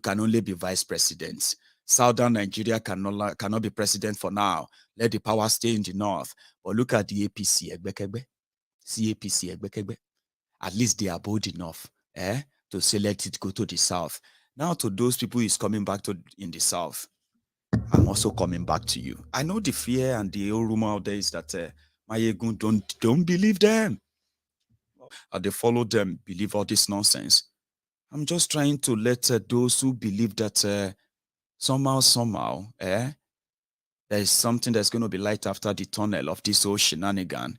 can only be vice president. Southern Nigeria cannot be president for now. Let the power stay in the north. But look at the APC, CAPC, at least they are bold enough to say let it go to the south. Now to those people who's coming back to in the south, I'm also coming back to you. I know the fear and the old rumor out there is that Maiyegun don't believe them. They follow them, believe all this nonsense. I'm just trying to let those who believe that somehow, there is something that's going to be light after the tunnel of this whole shenanigan.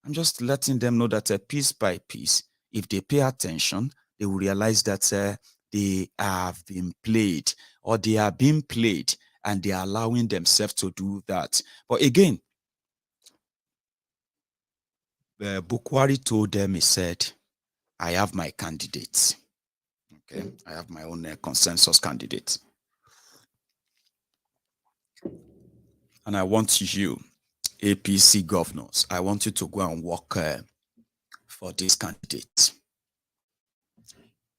I'm just letting them know that piece by piece, if they pay attention, they will realize that they have been played or they are being played and they are allowing themselves to do that. But again, Bukwari told them, he said, I have my candidates. Okay, I have my own consensus candidate. And I want you, APC governors, I want you to go and work for this candidate.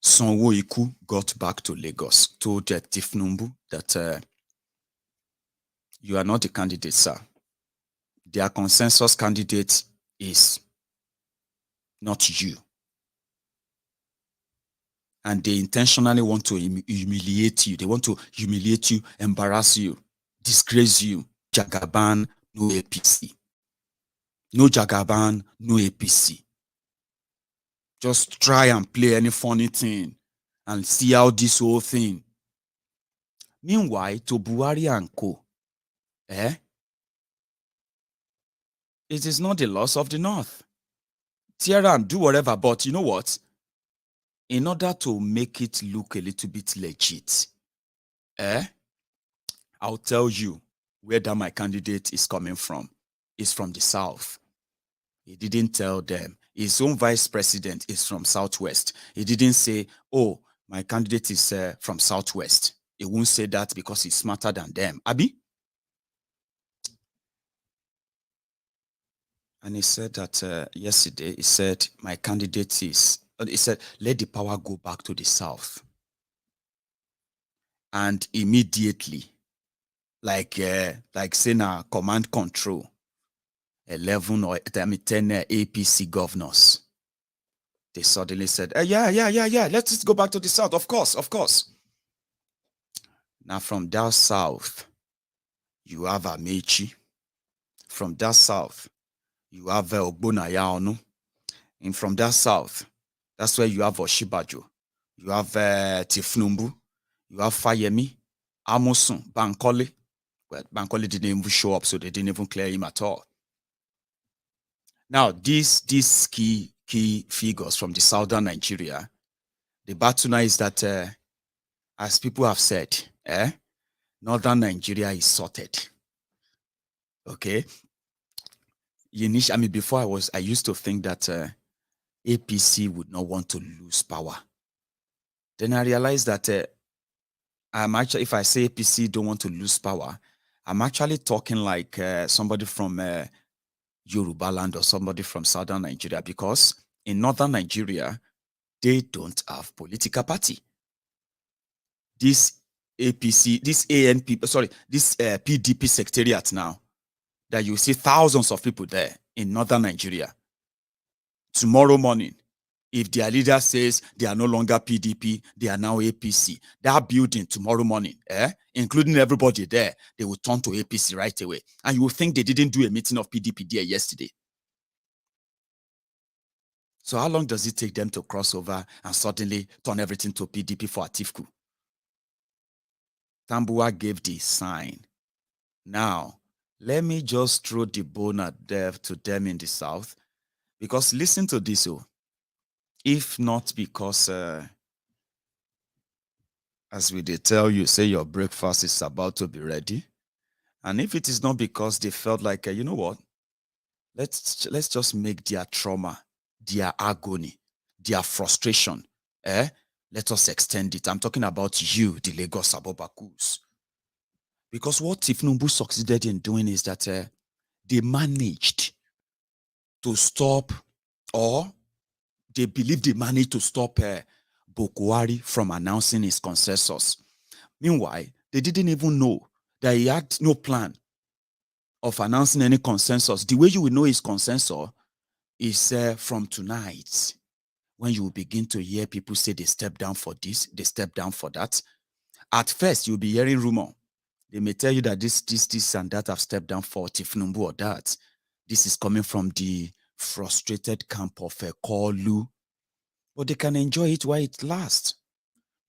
Sanwo-Iku got back to Lagos, told Tinubu that you are not the candidate, sir. Their consensus candidate is not you. And they intentionally want to humiliate you. They want to humiliate you, embarrass you, disgrace you. Jagaban, no APC. No Jagaban, no APC. Just try and play any funny thing and see how this whole thing. Meanwhile, to Buhari and co, it is not the loss of the North. Tear and do whatever, but you know what? In order to make it look a little bit legit, I'll tell you where that my candidate is coming from. It's from the South. He didn't tell them. His own vice president is from Southwest. He didn't say, oh, my candidate is from Southwest. He won't say that because he's smarter than them. Abi? And he said that yesterday, he said, my candidate is, he said, let the power go back to the South. And immediately, like saying command control, 11 or 10 APC governors, they suddenly said, yeah, let's just go back to the South. Of course. Now from that South, you have Amechi. From that South, you have Ogbonaya. And from that South, that's where you have Oshibajo. You have Tifnumbu. You have Fayemi, Amosun, Bankole. Well, Bankole didn't even show up, so they didn't even clear him at all. Now, these key figures from the southern Nigeria, the battle now is that, as people have said, northern Nigeria is sorted. Okay? Before I used to think that APC would not want to lose power. Then I realized that if I say APC don't want to lose power, I'm actually talking like somebody from Yoruba land or somebody from southern Nigeria, because in northern Nigeria, they don't have political party. This APC, this PDP secretariat now, that you see thousands of people there in northern Nigeria. Tomorrow morning, if their leader says they are no longer PDP, they are now APC, that building tomorrow morning, including everybody there, they will turn to APC right away. And you will think they didn't do a meeting of PDP there yesterday. So how long does it take them to cross over and suddenly turn everything to PDP for Atiku? Tambuwa gave the sign. Now, let me just throw the bone to them in the South, because listen to this, if not because, as we did tell you, say your breakfast is about to be ready, and if it is not because they felt like, you know what, let's just make their trauma, their agony, their frustration, let us extend it. I'm talking about you, the Lagos Abobakus. Because what Tinubu succeeded in doing is that they managed to stop, or they believe they managed to stop Bokwari from announcing his consensus. Meanwhile, they didn't even know that he had no plan of announcing any consensus. The way you will know his consensus is from tonight, when you will begin to hear people say they step down for this, they step down for that. At first, you'll be hearing rumor. They may tell you that this, and that have stepped down for Tinubu or that. This is coming from the frustrated camp of Kolu. But they can enjoy it while it lasts.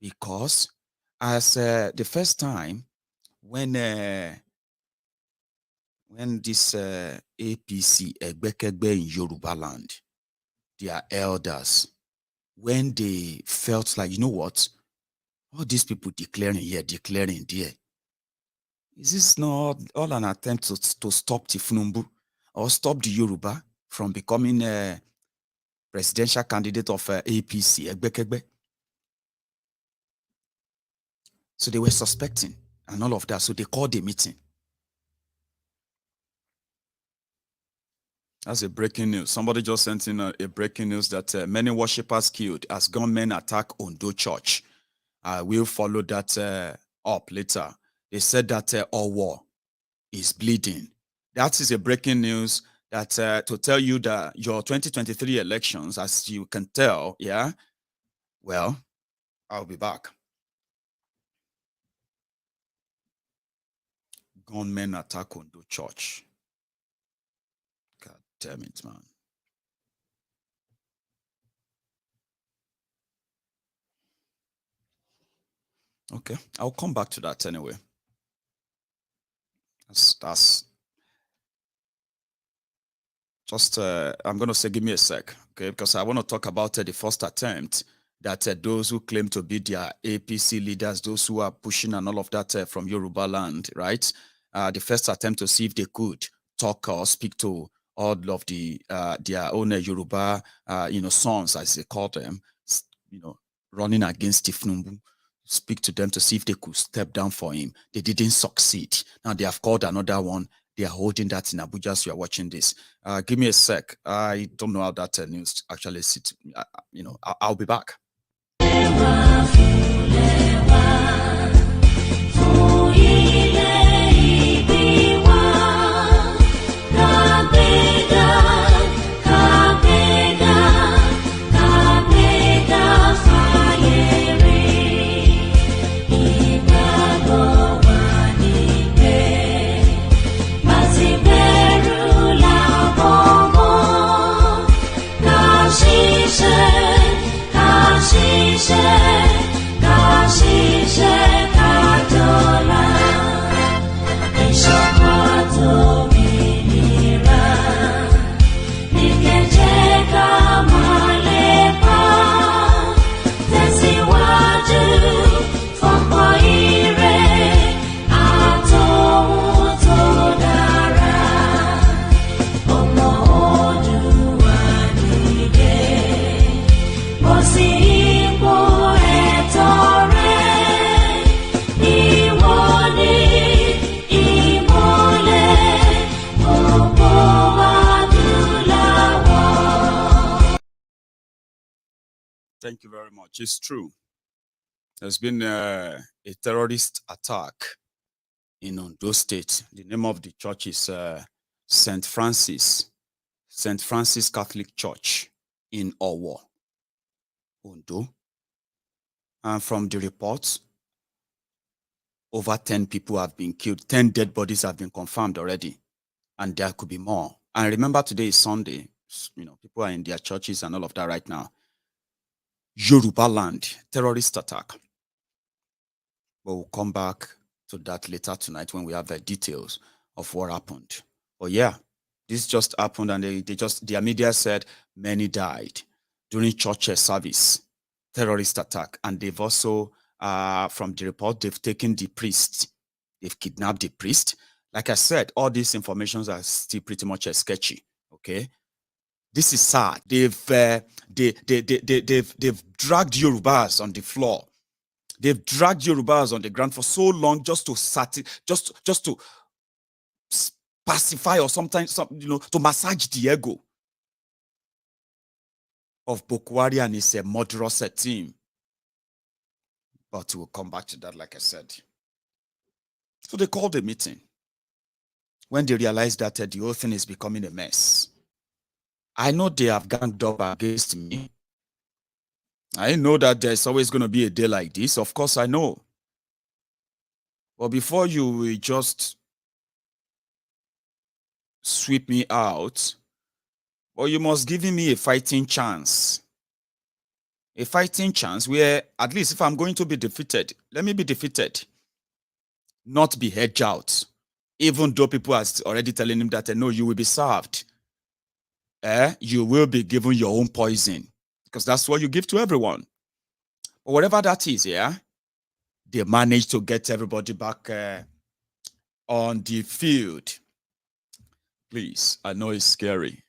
Because as the first time when this APC Egbekegbe in Yoruba land, their elders, when they felt like, you know what, all these people declaring here, declaring there, is this not all an attempt to stop Tinubu or stop the Yoruba from becoming a presidential candidate of APC Egbekegbe? So they were suspecting and all of that. So they called a meeting. That's a breaking news. Somebody just sent in a breaking news that many worshippers killed as gunmen attack Ondo Church. We'll follow that up later. They said that Owo is bleeding. That is a breaking news that to tell you that your 2023 elections, as you can tell, yeah, well, I'll be back. Gunmen attack Ondo Church. God damn it, man. Okay, I'll come back to that anyway. That's just, I'm going to say, give me a sec, okay? Because I want to talk about the first attempt that those who claim to be their APC leaders, those who are pushing and all of that from Yoruba land, right? The first attempt to see if they could talk or speak to all of the their own Yoruba, sons, as they call them, running against Tinubu, speak to them to see if they could step down for him. They didn't succeed. Now they have called another one. They are holding that in Abuja as you are watching this. Give me a sec. I don't know how that news actually sits. I'll be back. Thank you very much. It's true. There's been a terrorist attack in Ondo State. The name of the church is St. Francis Catholic Church in Owo, Ondo. And from the reports, over 10 people have been killed. 10 dead bodies have been confirmed already. And there could be more. And remember, today is Sunday. People are in their churches and all of that right now. Yoruba land, terrorist attack. But we'll come back to that later tonight when we have the details of what happened. But yeah, this just happened, and their media said many died during church service, terrorist attack. And they've also, from the report, they've taken the priest. They've kidnapped the priest. Like I said, all these informations are still pretty much sketchy, okay? This is sad. They've dragged Yorubas on the floor. They've dragged Yorubas on the ground for so long just to pacify, or sometimes to massage the ego of Bokwari and his murderous team. But we'll come back to that, like I said. So they called a meeting. When they realized that the whole thing is becoming a mess. I know they have ganged up against me. I know that there's always going to be a day like this. Of course, I know. But before you will just sweep me out, well, you must give me a fighting chance. A fighting chance where, at least if I'm going to be defeated, let me be defeated. Not be hedged out. Even though people are already telling him that, no, you will be served. You will be given your own poison. Because that's what you give to everyone. But whatever that is, yeah, they managed to get everybody back on the field. Please, I know it's scary.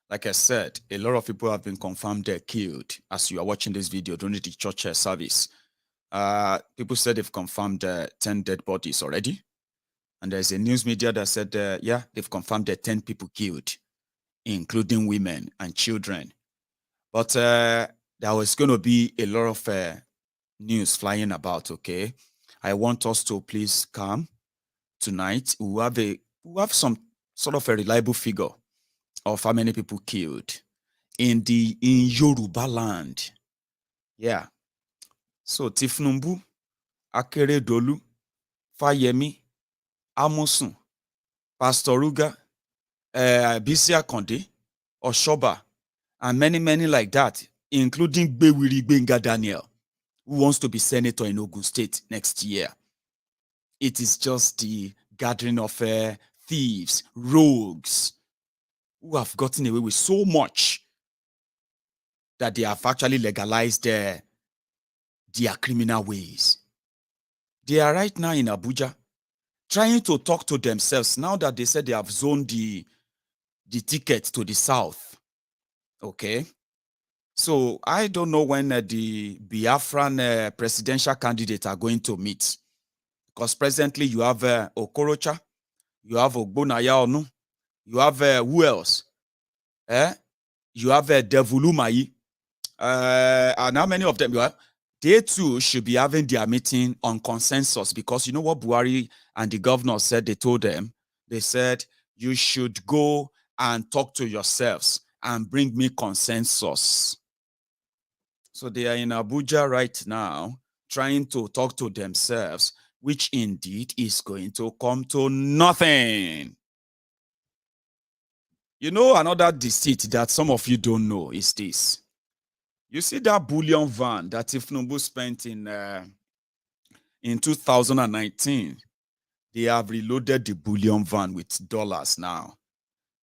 Like I said, a lot of people have been confirmed they're killed as you are watching this video during the church service. People said they've confirmed 10 dead bodies already. And there's a news media that said, yeah, they've confirmed that 10 people killed, including women and children. But there was going to be a lot of news flying about, okay? I want us to please calm tonight. We have some sort of a reliable figure of how many people killed in Yoruba land. Yeah. So Tinubu, Akeredolu, Fayemi, Amosun, Pastor Ruga, Bisi Akonde, Oshoba, and many like that, including Bewiri Benga Daniel, who wants to be senator in Ogun State next year. It is just the gathering of thieves, rogues, who have gotten away with so much that they have actually legalized their criminal ways. They are right now in Abuja trying to talk to themselves now that they said they have zoned the ticket to the south. Okay. So I don't know when the Biafran presidential candidates are going to meet. Because presently you have Okorocha, you have Ogbonaya Onu, you have who else? You have Devulumayi. And how many of them you have? They too should be having their meeting on consensus, because you know what Buhari and the governor said? They told them, they said, you should go and talk to yourselves and bring me consensus. So they are in Abuja right now trying to talk to themselves, which indeed is going to come to nothing. You know, another deceit that some of you don't know is this. You see that bullion van that Tinubu spent in 2019, they have reloaded the bullion van with dollars now.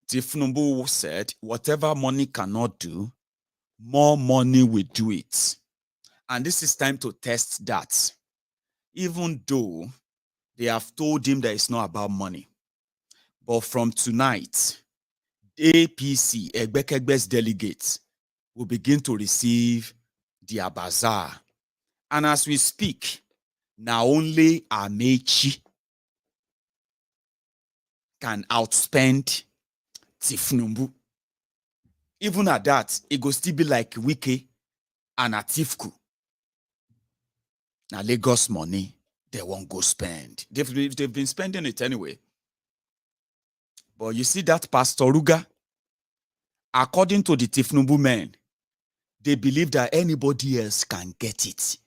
Tinubu said, whatever money cannot do, more money will do it. And this is time to test that. Even though they have told him that it's not about money. But from tonight, APC, Egbekegbe's delegates, will begin to receive their bazaar. And as we speak, now only Amechi can outspend Tinubu. Even at that, it go still be like Wike and Atifku. Now Lagos money, they won't go spend. They've been spending it anyway. But you see that Pastor Ruga, according to the Tinubu men, they believe that anybody else can get it.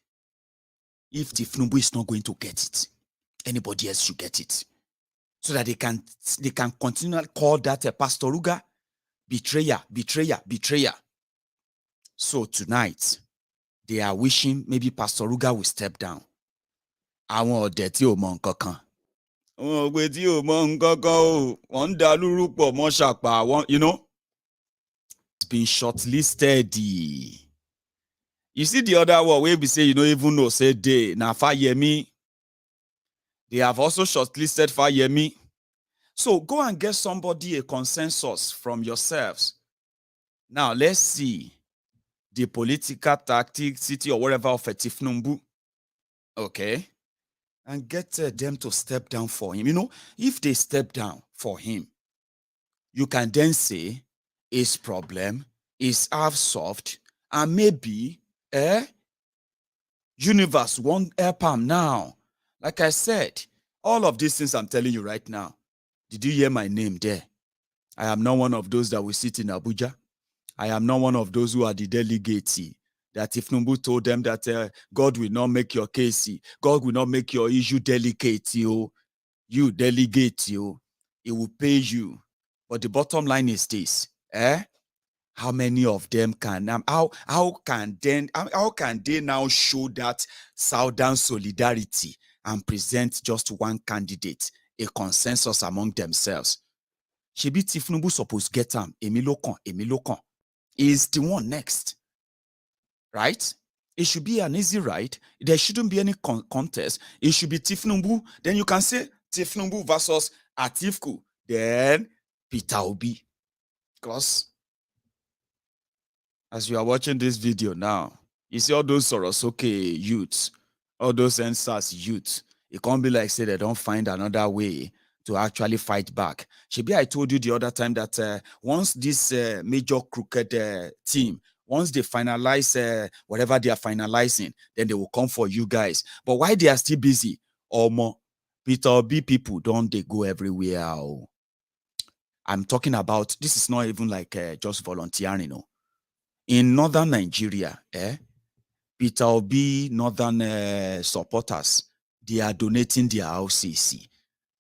If Tinubu is not going to get it, anybody else should get it. So that they can continually call that a Pastor Ruga betrayer. So tonight, they are wishing maybe Pastor Ruga will step down. Àwọn ọ̀dẹ̀ tí ò mọ nǹkan kan. Àwọn ògbé tí ò mọ nǹkan kan o, wọ́n ń da lúrú pọ̀ mọ́ ṣàpà, you know. It's been shortlisted. You see the other one where we say you don't even know, say day. Now Fayemi, they have also shortlisted Fayemi. So go and get somebody a consensus from yourselves. Now let's see the political tactics, city or whatever of a Tinubu. Okay. And get them to step down for him. You know, if they step down for him, you can then say his problem is half solved, and maybe Universe won't help him now. Like I said, all of these things I'm telling you right now, did you hear my name there? I am not one of those that will sit in Abuja. I am not one of those who are the delegates. That if Tinubu told them that God will not make your case, God will not make your issue delicate, you delegate, it will pay you. But the bottom line is this, how many of them can how can they now show that southern solidarity and present just one candidate, a consensus among themselves? Shebi Tinubu supposed get him. Lokan is the one next, right? It should be an easy ride. There shouldn't be any contest. It should be Tinubu. Then you can say Tinubu versus Atiku. Then Peter Obi. Because as you are watching this video now, you see all those Sorosoke youths, all those NSAS youths. It can't be like say they don't find another way to actually fight back. Shebi, I told you the other time that once this major crooked team, once they finalize whatever they are finalizing, then they will come for you guys. But why they are still busy? Omo, Peter Obi people don't they go everywhere? Oh. I'm talking about, this is not even like just volunteering, In northern Nigeria, Peter Obi northern supporters, they are donating their houses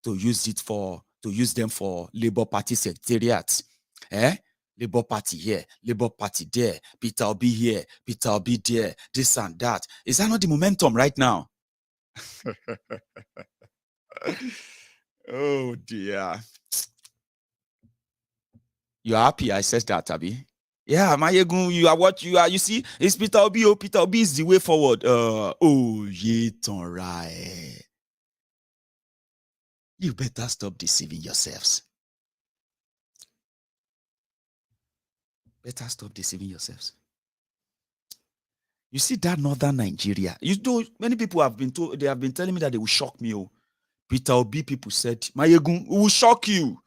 to use them for Labour Party secretariats. Labour Party here, Labour Party there, Peter Obi here, Peter Obi there, this and that. Is that not the momentum right now? Oh dear. You're happy I said that, Abi? Yeah, Maiyegun, you are what you are. You see, it's Peter Obi. Oh, Peter Obi is the way forward. Right. You better stop deceiving yourselves. Better stop deceiving yourselves. You see that northern Nigeria. You know, many people have been told, they have been telling me that they will shock me. Oh, Peter Obi people said, Maiyegun, we will shock you.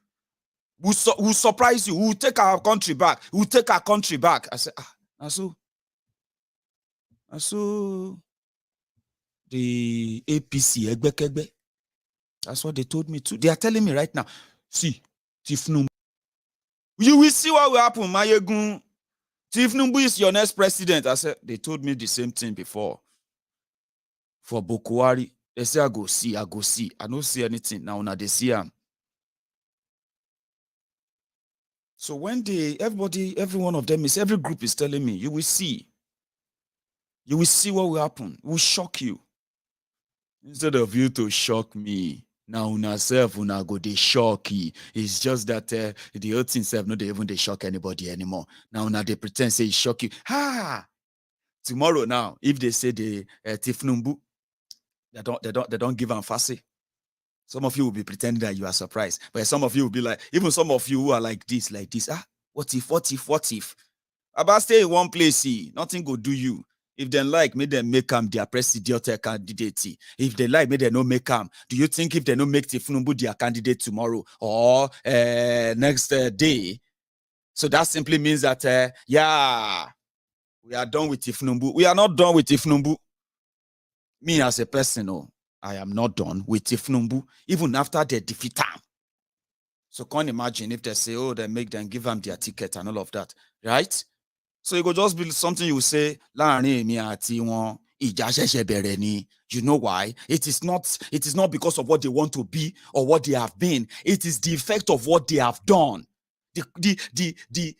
We'll surprise you. We'll take our country back. We'll take our country back. I said, so the APC, that's what they told me too. They are telling me right now, see, Tinubu, you will see what will happen, Maiyegun. Tinubu is your next president. I said, they told me the same thing before. For Bokwari, they say, I go see. I don't see anything. Now they see him. So when every one of them every group is telling me, you will see. You will see what will happen. It will shock you. Instead of you to shock me, now una self una go dey shock you. It's just that the whole thing self no dey even dey shock anybody anymore. Now una dey pretend say it shock you. Tomorrow now, if they say the Tinubu, they don't give am fast. Some of you will be pretending that you are surprised, but some of you will be like, even some of you who are like this, what if? About stay in one place, nothing go do you. If they like, may they make them their presidential candidate. If they like, may they no make them. Do you think if they no make Tinubu their candidate tomorrow or next day? So that simply means that, we are done with Tinubu. We are not done with Tinubu. Me as a person, I am not done with Tinubu, even after they defeat him. So can't imagine if they say, they make them give them their ticket and all of that, right? So it could just be something you say, you know why? It is not because of what they want to be or what they have been. It is the effect of what they have done. The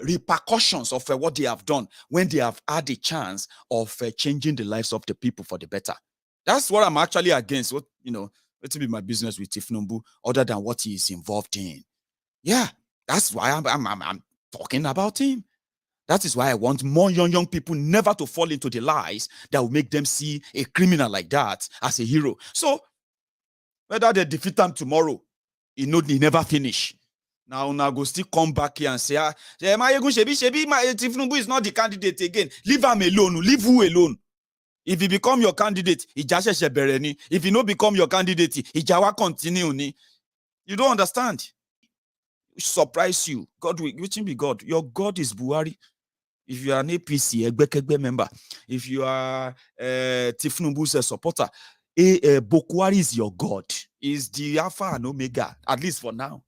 repercussions of what they have done when they have had a chance of changing the lives of the people for the better. That's what I'm actually against. What to be my business with Tinubu other than what he is involved in. Yeah, that's why I'm talking about him. That is why I want more young people never to fall into the lies that will make them see a criminal like that as a hero. So whether they defeat him tomorrow, he never finish. Now go still come back here and say, Maiyegun Shebi, Tinubu is not the candidate again. Leave him alone. Leave who alone? If he become your candidate, if he no become your candidate, Ijawa continue ni. You don't understand. Surprise you. God will be God. Your God is Buhari. If you are an APC, Egbekegbe member, if you are Tinubu's supporter, Bokwari is your God, is the Alpha and Omega, at least for now.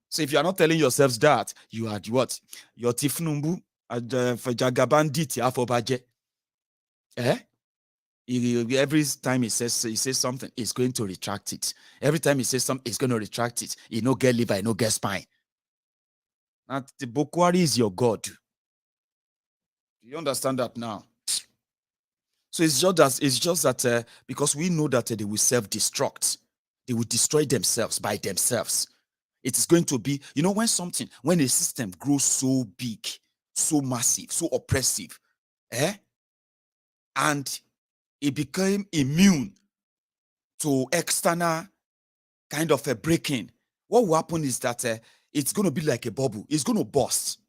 So if you are not telling yourselves that, you are what? Your Tinubu, Jagabandit, Afobaje. Every time he says something, he's going to retract it. Every time he says something, he's going to retract it. He no get liver, he no get spine. And the Bokwari is your God. Do you understand that now? So it's just that because we know that they will self-destruct. They will destroy themselves by themselves. It is going to be, when a system grows so big, so massive, so oppressive, and it became immune to external kind of a break-in, what will happen is that it's going to be like a bubble. It's going to burst.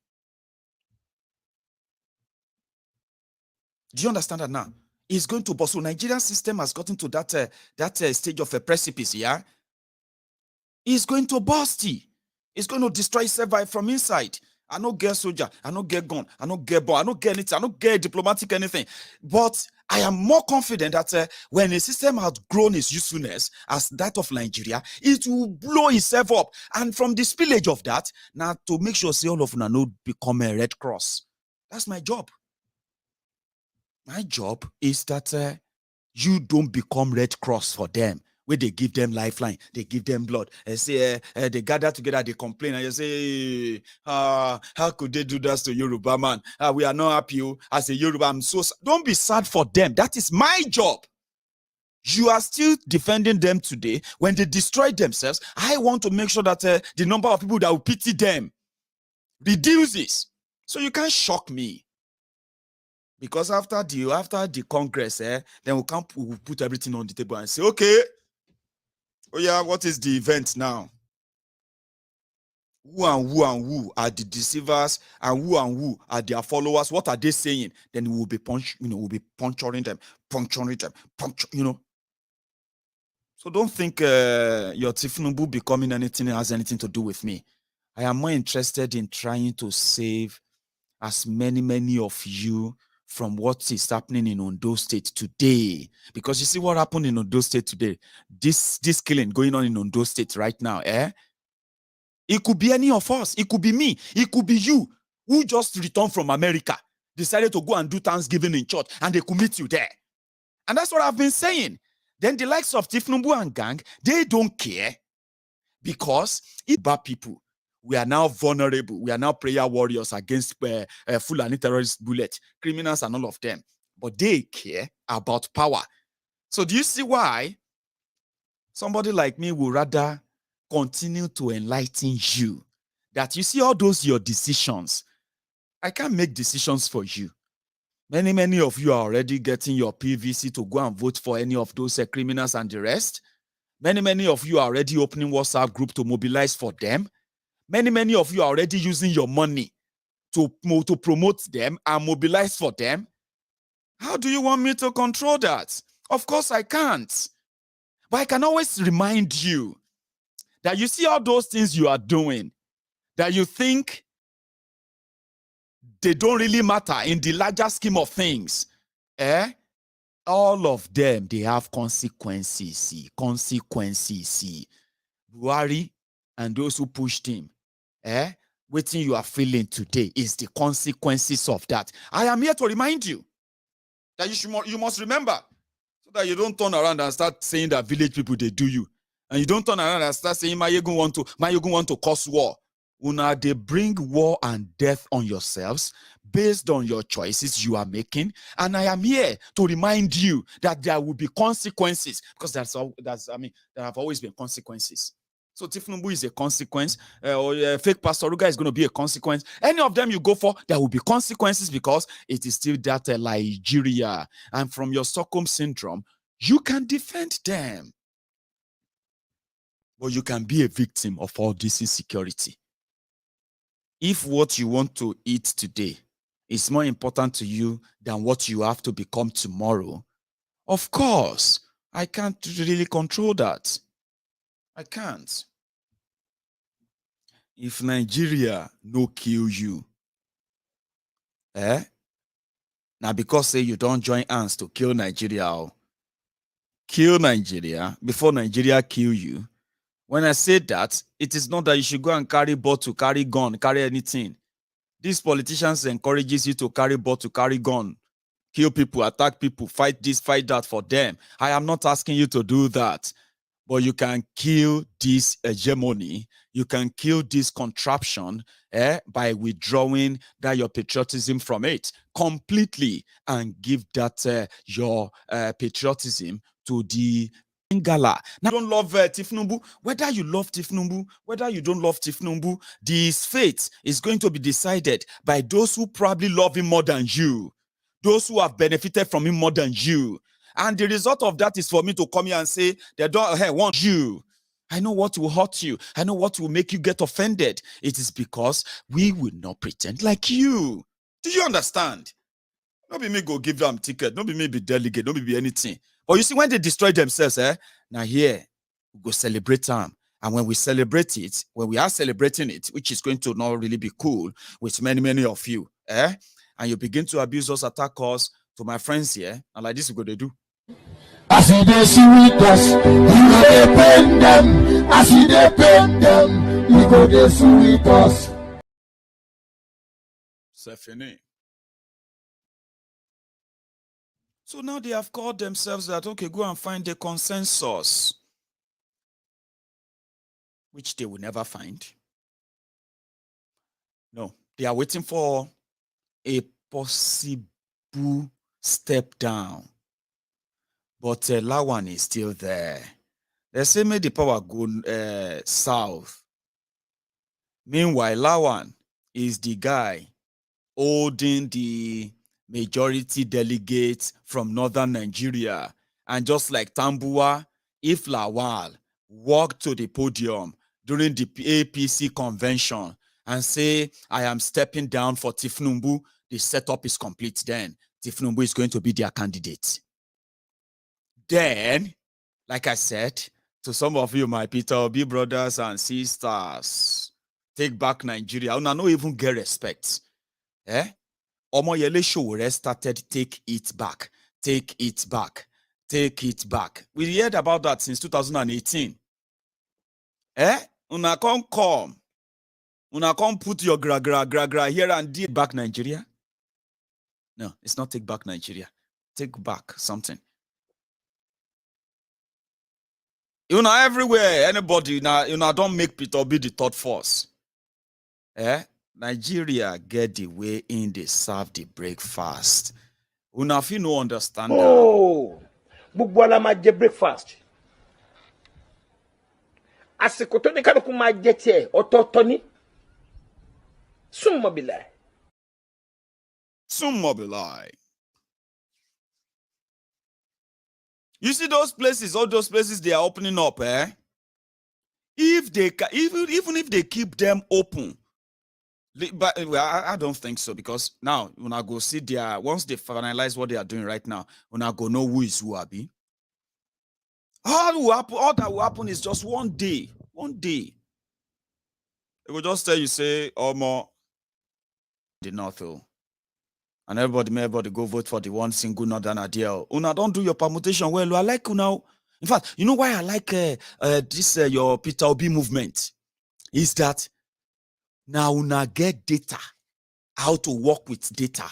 Do you understand that now? It's going to burst. So Nigerian system has gotten to that stage of a precipice, yeah? It's going to burst. It's going to destroy itself from inside. I don't get soldier. I don't get gun. I don't get bomb. I don't get anything. I don't get diplomatic anything. But I am more confident that when a system has grown its usefulness as that of Nigeria, it will blow itself up. And from the spillage of that, now to make sure say all of them not become a Red Cross. That's my job. My job is that you don't become Red Cross for them. Where they give them lifeline, they give them blood. They say they gather together, they complain, and you say, how could they do that to Yoruba man? We are not happy. As a Yoruba, I'm so sad. Don't be sad for them. That is my job. You are still defending them today. When they destroy themselves, I want to make sure that the number of people that will pity them reduces. So you can't shock me. Because after the Congress, then we'll put everything on the table and say, okay, oh yeah, what is the event now? Who are the deceivers, and who are their followers? What are they saying? Then we'll be puncturing them. So don't think your Tinubu becoming anything has anything to do with me. I am more interested in trying to save as many of you from what is happening in Ondo State today. Because you see what happened in Ondo State today. This killing going on in Ondo State right now, It could be any of us. It could be me. It could be you who just returned from America, decided to go and do Thanksgiving in church, and they could meet you there. And that's what I've been saying. Then the likes of Tinubu and gang, they don't care because bad people. We are now vulnerable. We are now prayer warriors against Fulani terrorist bullet, criminals and all of them. But they care about power. So do you see why somebody like me would rather continue to enlighten you? That you see all those your decisions. I can't make decisions for you. Many of you are already getting your PVC to go and vote for any of those criminals and the rest. Many of you are already opening WhatsApp group to mobilize for them. Many of you are already using your money to promote them and mobilize for them. How do you want me to control that? Of course I can't. But I can always remind you that you see all those things you are doing, that you think they don't really matter in the larger scheme of things. All of them, they have consequences. Buhari and those who pushed him, what you are feeling today is the consequences of that. I am here to remind you that you must remember, so that you don't turn around and start saying that village people, they do you. And you don't turn around and start saying Maiyegun want to cause war. Una, they bring war and death on yourselves based on your choices you are making. And I am here to remind you that there will be consequences, because there have always been consequences. So Tinubu is a consequence, or fake Pastor Ruga is going to be a consequence. Any of them you go for, there will be consequences, because it is still that Nigeria. And from your Stockholm syndrome, you can defend them. But you can be a victim of all this insecurity. If what you want to eat today is more important to you than what you have to become tomorrow, of course, I can't really control that. I can't. If Nigeria no kill you, Now because say you don't join hands to kill Nigeria, kill Nigeria before Nigeria kill you. When I say that, it is not that you should go and carry bottle, carry gun, carry anything. These politicians encourages you to carry bottle, carry gun, kill people, attack people, fight this, fight that for them. I am not asking you to do that. But you can kill this hegemony, you can kill this contraption by withdrawing that your patriotism from it completely and give that your patriotism to the Ingala. Now, you don't love Tinubu. Whether you love Tinubu, whether you don't love Tinubu, his fate is going to be decided by those who probably love him more than you, those who have benefited from him more than you. And the result of that is for me to come here and say, they don't want you. I know what will hurt you. I know what will make you get offended. It is because we will not pretend like you. Do you understand? Not be me go give them ticket. Not be me be delegate. Not be anything. But you see, when they destroy themselves, now here, we go celebrate them. And when we celebrate it, when we are celebrating it, which is going to not really be cool with many of you, and you begin to abuse us, attack us, to my friends here, and like this is what they do. As they see with us, you go dey pain them. As they pain them, you go dey see with us. So now they have called themselves that, okay, go and find a consensus, which they will never find. No, they are waiting for a possible step down. But Lawan is still there. They say make the power go south. Meanwhile, Lawan is the guy holding the majority delegates from northern Nigeria. And just like Tambua, if Lawal walked to the podium during the APC convention and say, I am stepping down for Tinubu, the setup is complete then. Tinubu is going to be their candidate. Then, like I said, to some of you, my Peter Obi brothers and sisters, take back Nigeria. Una no even get respect. Omoyele Sowore started take it back, take it back, take it back. We heard about that since 2018. Una come. Una come put your gra here and take back Nigeria. No, it's not take back Nigeria. Take back something. You know, everywhere, anybody, you know, don't make Peter be the third force. Nigeria get the way in, they serve the breakfast. Una fi no understand that. Oh, Bugwala ma je breakfast. Asiko to ni kaluku ma je tie, ototo ni. Summa bilai. You see those places, all those places they are opening up, If they even if they keep them open, but I don't think so, because now when I go see once they finalize what they are doing right now, when I go know who is who Abi. All that will happen is just one day. It will just tell you, say, more the North. And everybody go vote for the one single northern idea. Una don't do your permutation well. I like Una. In fact, you know why I like this your Peter Obi movement? Is that now Una get data, how to work with data.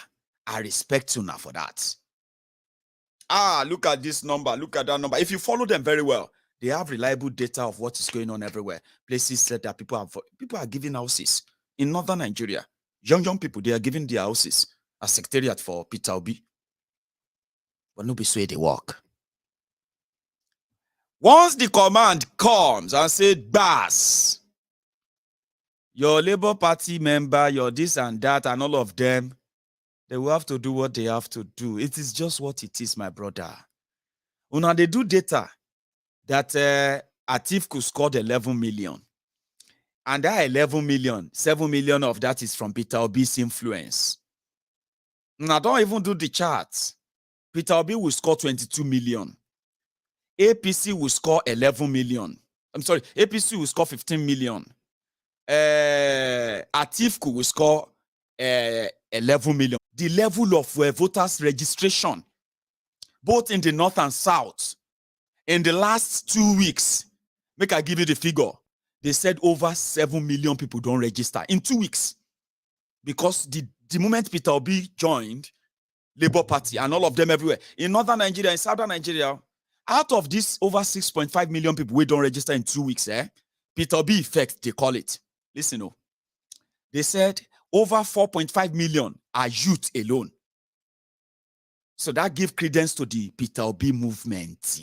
I respect Una for that. Look at this number, look at that number. If you follow them very well, they have reliable data of what is going on everywhere. Places said that people are giving houses in northern Nigeria. Young people, they are giving their houses as secretariat for Peter Obi. But no be so they work. Once the command comes and says, Bass, your Labour Party member, your this and that, and all of them, they will have to do what they have to do. It is just what it is, my brother. Una they do data that Atiku scored 11 million. And that 11 million, 7 million of that is from Peter Obi's influence. Now, don't even do the charts. Peter Obi will score 22 million. APC will score 11 million. I'm sorry, APC will score 15 million. Atiku will score 11 million. The level of voters registration, both in the north and south, in the last 2 weeks, make I give you the figure. They said over 7 million people don't register in 2 weeks. Because the moment Peter Obi joined Labour Party and all of them everywhere, in northern Nigeria, in southern Nigeria, out of this over 6.5 million people we don't register in 2 weeks, Peter Obi effect, they call it. Listen, oh. They said over 4.5 million are youth alone. So that gives credence to the Peter Obi movement.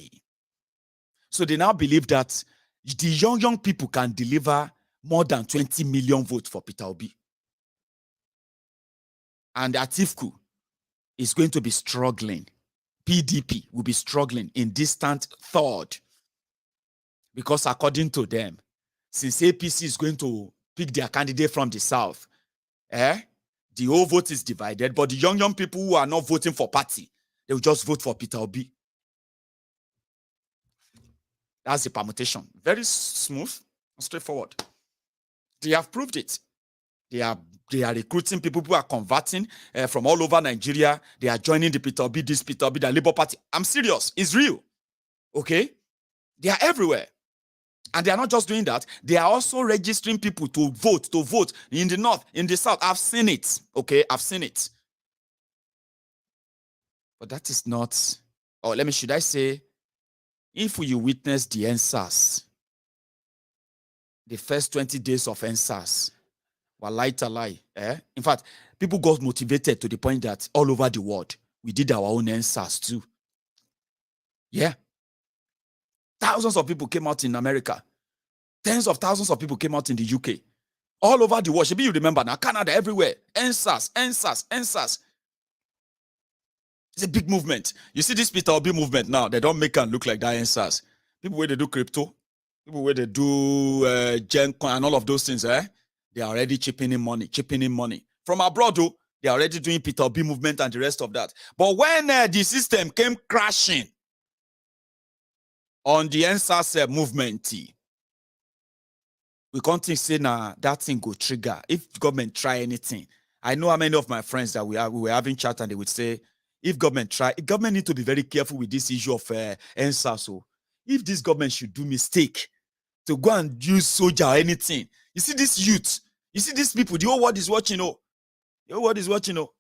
So they now believe that the young people can deliver more than 20 million votes for Peter Obi. And Atiku is going to be struggling. PDP will be struggling in distant third. Because according to them, since APC is going to pick their candidate from the south, the whole vote is divided, but the young people who are not voting for party, they will just vote for Peter Obi. That's the permutation. Very smooth and straightforward. They have proved it. They are recruiting people who are converting from all over Nigeria. They are joining the Peter Obi, this Peter Obi, the Labour Party. I'm serious. It's real. Okay? They are everywhere. And they are not just doing that. They are also registering people to vote in the north, in the south. I've seen it. Okay? I've seen it. But that is not, should I say, if you witness the NSAS, the first 20 days of NSAS, wallahi, in fact, people got motivated to the point that all over the world, we did our own NSAS too. Yeah. Thousands of people came out in America. Tens of thousands of people came out in the UK. All over the world. Maybe you remember now, Canada, everywhere. NSAS. It's a big movement. You see this Peter Obi movement now, they don't make it look like that NSAS. People where they do crypto, people where they do GenCoin and all of those things, they are already chipping in money. From abroad, though, they are already doing Peter Obi movement and the rest of that. But when the system came crashing on the NSAS movement, we can't think say that thing go trigger. If government try anything, I know how many of my friends that we were having chat and they would say, if government need to be very careful with this issue of NSAS. So if this government should do mistake to go and use soldier or anything, you see this youth, you see these people, the whole world is watching, The whole world is watching, You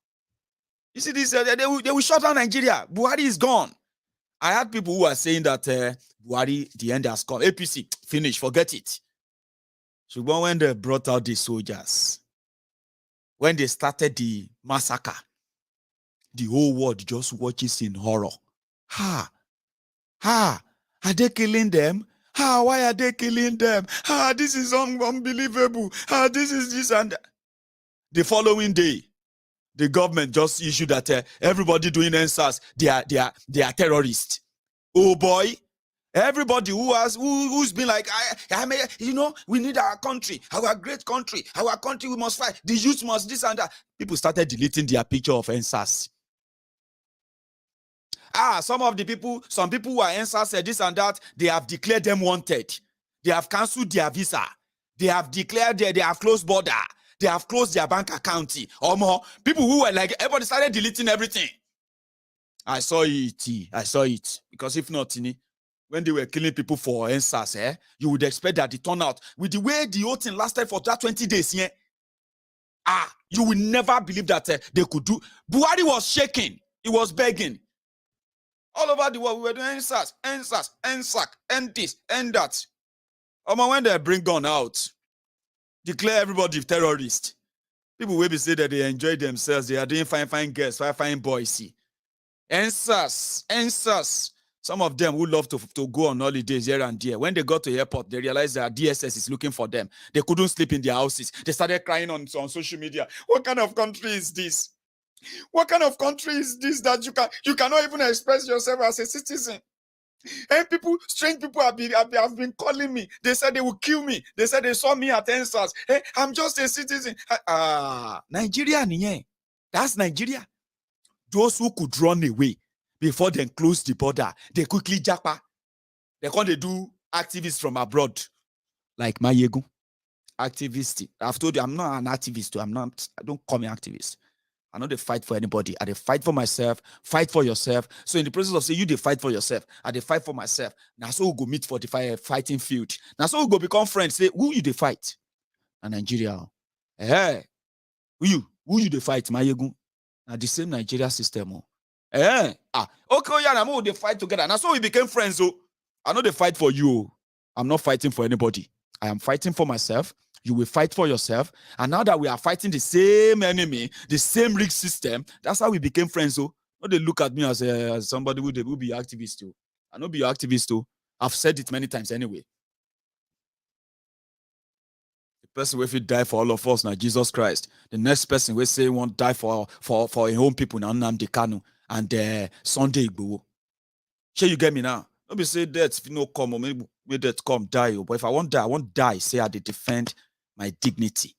see this, they will shut down Nigeria. Buhari is gone. I had people who are saying that Buhari, the end has come. APC, finish, forget it. So when they brought out the soldiers, when they started the massacre, the whole world just watches in horror. Are they killing them? Why are they killing them? This is unbelievable. This is this and that. The following day, the government just issued that everybody doing NSAS, they are terrorists. Oh boy, everybody who's been like, we need our country, our great country, our country, we must fight. The youth must this and that. People started deleting their picture of NSAS. Some people who are NSAS said this and that, they have declared them wanted. They have cancelled their visa. They have declared they have closed border. They have closed their bank account. Or more. People who were like, everybody started deleting everything. I saw it. Because if not, when they were killing people for NSAS, you would expect that the turnout, with the way the whole thing lasted for that 20 days, you will never believe that they could do. Buhari was shaking. He was begging. All over the world, we were doing NSAS, NSAC, and this, and that. When they bring gun out, declare everybody terrorist. People will be saying that they enjoy themselves. They are doing fine girls, fine boys. NSAS. Some of them who love to go on holidays here and there. When they got to the airport, they realized that DSS is looking for them. They couldn't sleep in their houses. They started crying on social media. What kind of country is this? What kind of country is this that you cannot even express yourself as a citizen? And strange people have been calling me. They said they will kill me. They said they saw me at NSAS. Hey, I'm just a citizen. Nigeria, that's Nigeria. Those who could run away before they close the border, they quickly japa. They can't do activists from abroad, like Maiyegun. activist. I've told you I'm not an activist. I don't call me activist. I know they fight for anybody. I they fight for myself, fight for yourself. So in the process of saying you they fight for yourself, I they fight for myself. Now so we go meet for the fighting field. Now so we go become friends. Say who you they fight? And Nigeria. Hey, who you they fight? Maiyegun. Now the same Nigeria system. Okay, yeah, now they fight together. Now so we became friends. So I know they fight for you. I'm not fighting for anybody. I am fighting for myself. You will fight for yourself. And now that we are fighting the same enemy, the same rig system, that's how we became friends. So no, they look at me as somebody who will be activist too. I know be your activist too. I've said it many times anyway. The person will die for all of us now, Jesus Christ. The next person will say won't die for his own people now, Nnamdi Kanu and Sunday Igboho. Sure, you get me now? Don't be say death if you no come or maybe death come die. But if I won't die. Say I defend my dignity,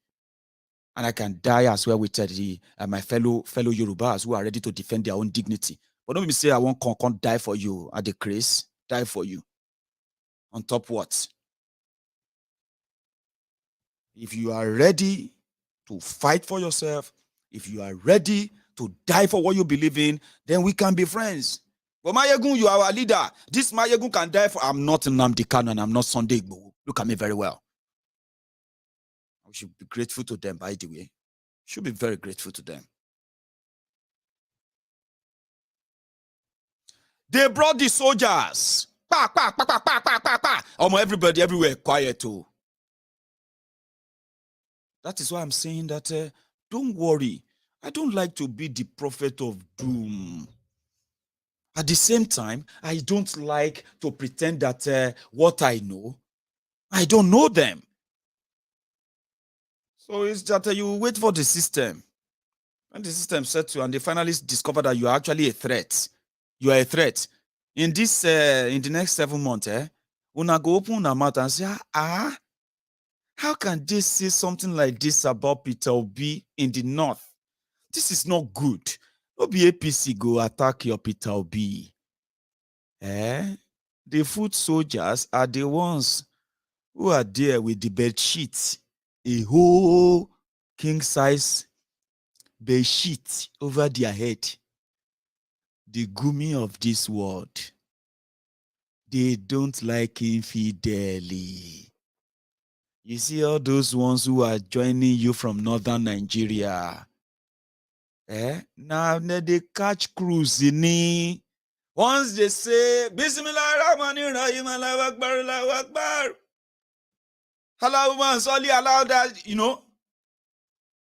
and I can die as well with my fellow Yorubas who are ready to defend their own dignity. But don't be say I won't come die for you at the grace, die for you. On top what? If you are ready to fight for yourself, if you are ready to die for what you believe in, then we can be friends. But Maiyegun, you are our leader. This Maiyegun can die for. I'm not Nnamdi Kanu and I'm not Sunday Igboho. Look at me very well. We should be grateful to them, by the way. Should be very grateful to them. They brought the soldiers. Everybody everywhere quiet too. That is why I'm saying that don't worry. I don't like to be the prophet of doom. At the same time, I don't like to pretend that what I know, I don't know them. So it's that you wait for the system. When the system sets you and they finally discover that you are actually a threat. You are a threat. In this, in the next 7 months, una go open una mouth and say, how can they say something like this about Peter Obi in the north? This is not good. No be APC go attack your Peter Obi. The foot soldiers are the ones who are there with the bed sheets, a whole king-size bed sheet over their head. The gumi of this world. They don't like infidelity. You see all those ones who are joining you from northern Nigeria. Now they catch cruise in. Once they say, Bismillahirrahmanirrahim, Allahu Akbar, Allahu Akbar. Allah, only allow that, you know.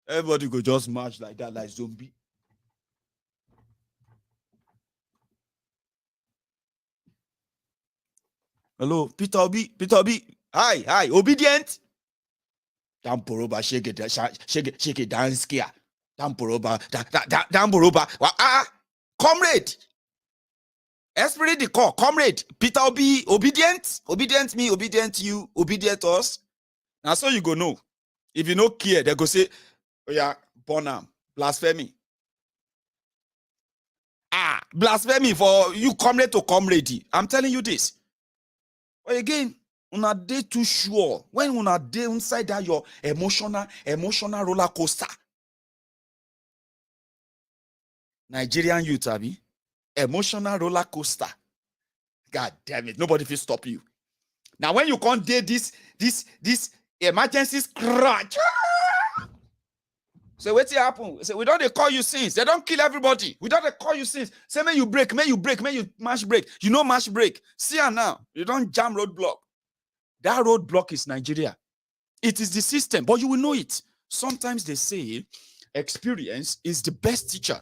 Everybody go just march like that, like zombie. Hello, Peter Obi. Hi, obedient. Damporoba, shake it, dance here. Damporoba, comrade. Esprit the call, comrade. Peter Obi, obedient me, obedient you, obedient us. Now so you go know. If you no care, they go say, oh yeah, Bonham, blasphemy. Blasphemy for you comrade to comrade. I'm telling you this. But again, una dey too sure when una dey inside that your emotional roller coaster. Nigerian youth, abi, emotional roller coaster. God damn it, nobody will stop you. Now when you can't dey this emergency scratch. So what's happen? So we don't call you sins. They don't kill everybody. We don't call you sins. Say may you mash break. You know mash break. See her now. You don't jam roadblock. That roadblock is Nigeria. It is the system, but you will know it. Sometimes they say experience is the best teacher.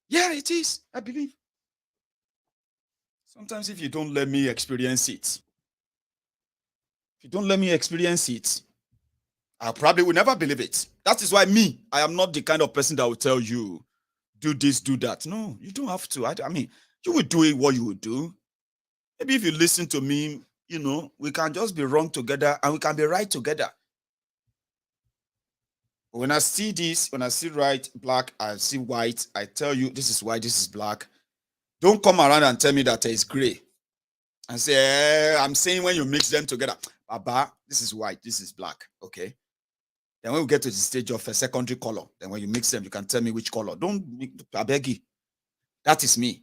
Yeah, it is. I believe. Sometimes if you don't let me experience it, I probably will never believe it. That is why I am not the kind of person that will tell you, do this, do that. No, you don't have to. I mean, you will do what you will do. Maybe if you listen to me, you know, we can just be wrong together and we can be right together. But when I see this, when I see right, black, I see white, I tell you, this is white, this is black. Don't come around and tell me that it's gray. And say, I'm saying when you mix them together, Baba, this is white, this is black, okay? Then when we get to the stage of a secondary color, then when you mix them, you can tell me which color. I beg you. That is me.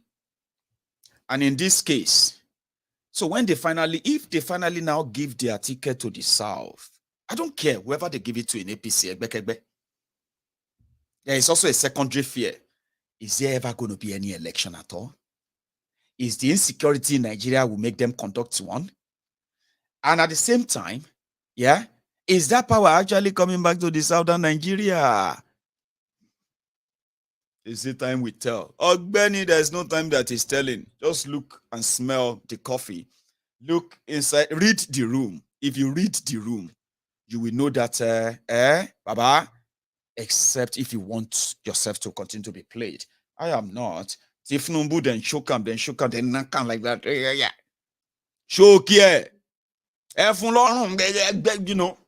And in this case, so when if they finally now give their ticket to the South, I don't care whoever they give it to in APC, there is also a secondary fear. Is there ever going to be any election at all? Is the insecurity in Nigeria will make them conduct one? And at the same time, yeah, is that power actually coming back to the southern Nigeria? Is it time we tell? Oh, Benny, there's no time that is telling. Just look and smell the coffee. Look inside, read the room. If you read the room, you will know that, Baba, except if you want yourself to continue to be played. I am not. Tinubu then shook him, then knock him like that. Yeah. Shook, yeah. You know.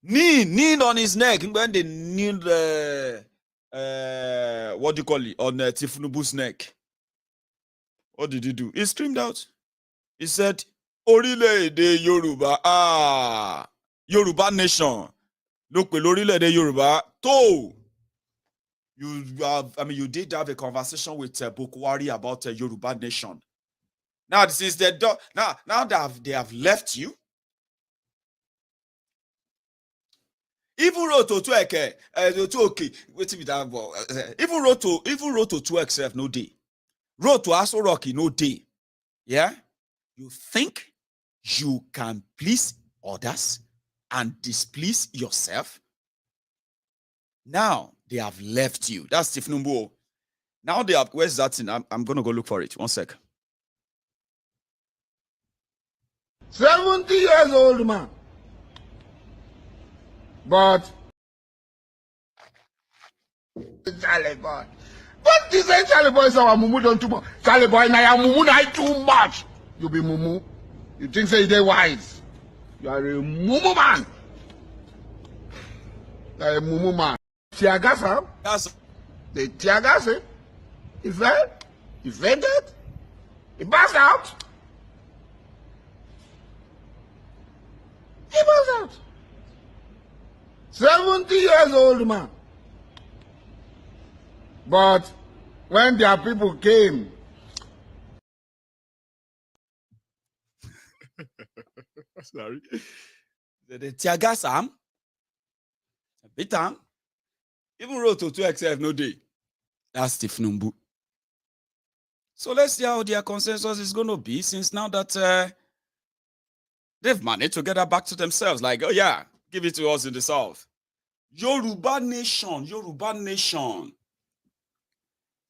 Knee on his neck. When they kneel, what do you call it? On Tinubu's neck. What did he do? He screamed out. He said, Orile-ede Yoruba. Yoruba nation. Look, Orile-ede Yoruba. To. You did have a conversation with Bokwari about Yoruba nation. Now, since they now that they have left you, even wrote to okay. Wait me that even wrote to 2XF no day. Wrote to Aso Rocky no day. Yeah, you think you can please others and displease yourself? Now they have left you. That's Tinubu. Now they have. Where's that thing? I'm gonna go look for it. 1 sec. 70 years old man. But Charlie boy. What is that Charlie boy is our mumu don't too much? Charlie boy na ya mumu na too much. You be mumu. You think say they wise. You are a mumu man. You are a mumu man. Tiagasa. That's The Tiagasa. He fell. He fainted. He passed out. He passed out. 70 years old man. But when their people came, sorry. The Tiagasam, Bitam, even wrote to 2XF no day. That's Tinubu. So let's see how their consensus is going to be, since now that they've managed to get that back to themselves. Like, oh yeah, give it to us in the South. Yoruba nation, Yoruba nation.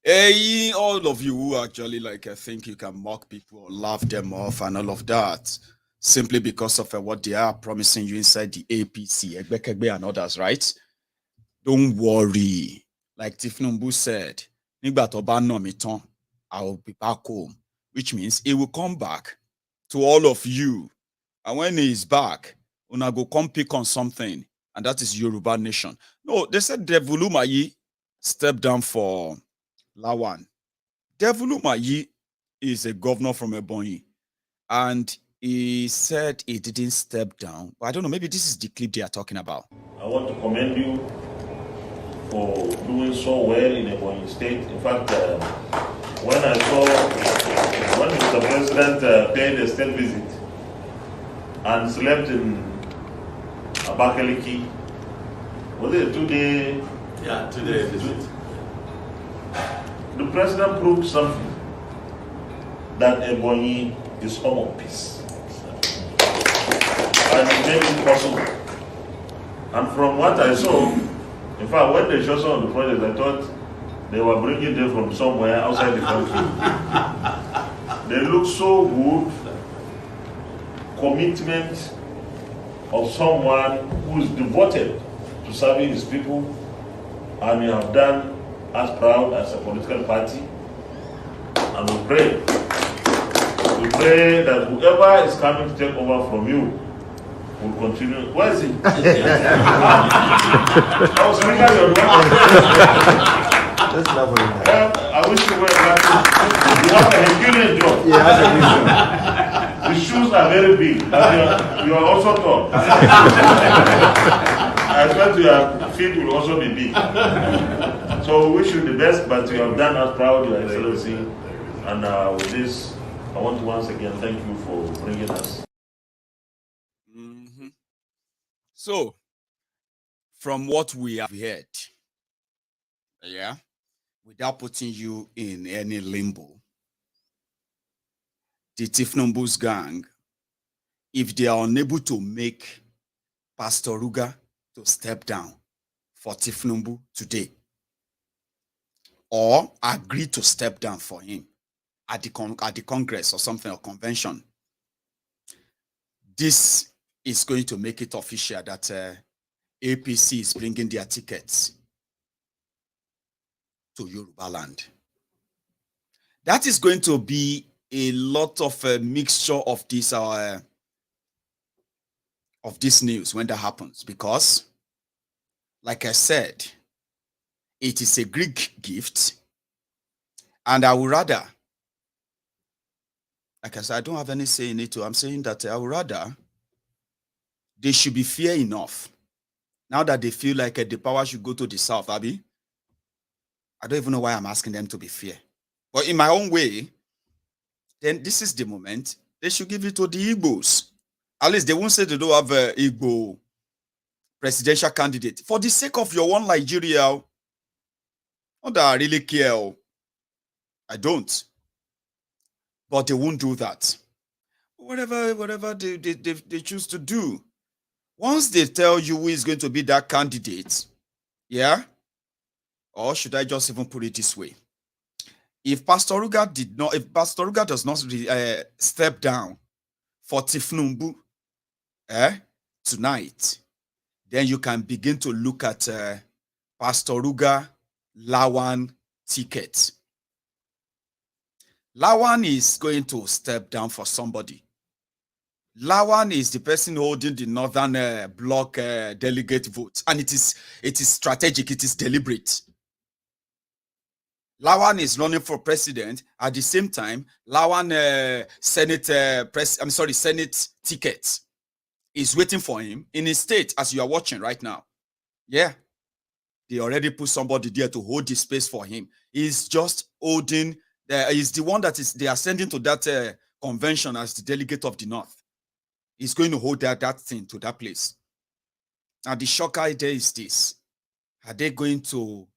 Hey, all of you who actually think you can mock people or laugh them off and all of that, simply because of what they are promising you inside the APC, Egbekegbe and others, right? Don't worry. Like Tinubu said, I will be back home, which means he will come back to all of you. And when he is back, una go come pick on something, and that is Yoruba nation. No, they said Devulu Mayi stepped down for Lawan. Devulu Mayi is a governor from Ebonyi, and he said he didn't step down. But I don't know, maybe this is the clip they are talking about. I want to commend you for doing so well in Ebonyi State. In fact, when Mr. President paid a state visit and slept in Abakaliki, was it a 2-day? Yeah, 2-day visit. The president proved something, that Ebonyi is home of peace. And it made it possible. And from what I saw, in fact, when they showed some of the projects, I thought they were bringing them from somewhere outside the country. They look so good. Commitment of someone who is devoted to serving his people, and you have done as proud as a political party. And we pray that whoever is coming to take over from you will continue. Where is he? I was thinking I wish you were lucky. You have a Herculean job. The shoes are very big. You are also tall. I expect your feet will also be big. So we wish you the best, but you have done us proud, Your Excellency. And with this, I want to once again thank you for bringing us. So, from what we have heard, yeah, without putting you in any limbo, the Tinubu's gang, if they are unable to make Pastor Ruga to step down for Tinubu today, or agree to step down for him at the Congress or something, or convention, this is going to make it official that APC is bringing their tickets to Yoruba land. That is going to be a lot of a mixture of this news when that happens, because, like I said, it is a Greek gift, and I would rather, like I said, I don't have any say in it. I'm saying that I would rather they should be fair enough. Now that they feel like the power should go to the south, Abby, I don't even know why I'm asking them to be fair. But in my own way, then this is the moment they should give it to the Igbos. At least they won't say they don't have an Igbo presidential candidate. For the sake of your one Nigeria, not that I really care. I don't. But they won't do that. Whatever they choose to do. Once they tell you who is going to be that candidate, yeah? Or should I just even put it this way? If Pastor Ruga does not step down for Tinubu tonight, then you can begin to look at Pastor Ruga Lawan ticket. Lawan is going to step down for somebody. Lawan is the person holding the Northern Bloc delegate vote, and it is strategic, it is deliberate. Lawan is running for president. At the same time, Lawan Senate ticket is waiting for him in his state, as you are watching right now. Yeah, they already put somebody there to hold the space for him. He's just holding. He's the one that they are sending to that convention as the delegate of the North. He's going to hold that thing to that place. Now the shocker there is this: are they going to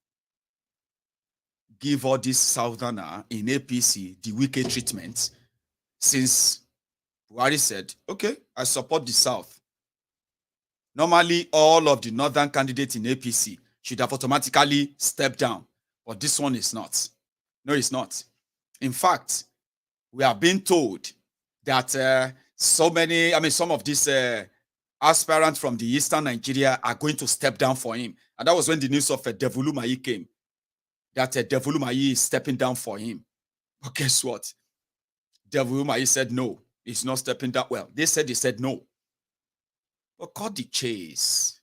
give all this Southerner in APC the wicked treatment, since Buhari said, okay, I support the South? Normally, all of the Northern candidates in APC should have automatically stepped down, but this one is not. No, it's not. In fact, we are being told that some of these aspirants from the Eastern Nigeria are going to step down for him. And that was when the news of Devulu Mayi came, that Devulu Mayi is stepping down for him. But guess what? Devulu Mayi said no, he's not stepping down. Well, they said no. But cut the chase.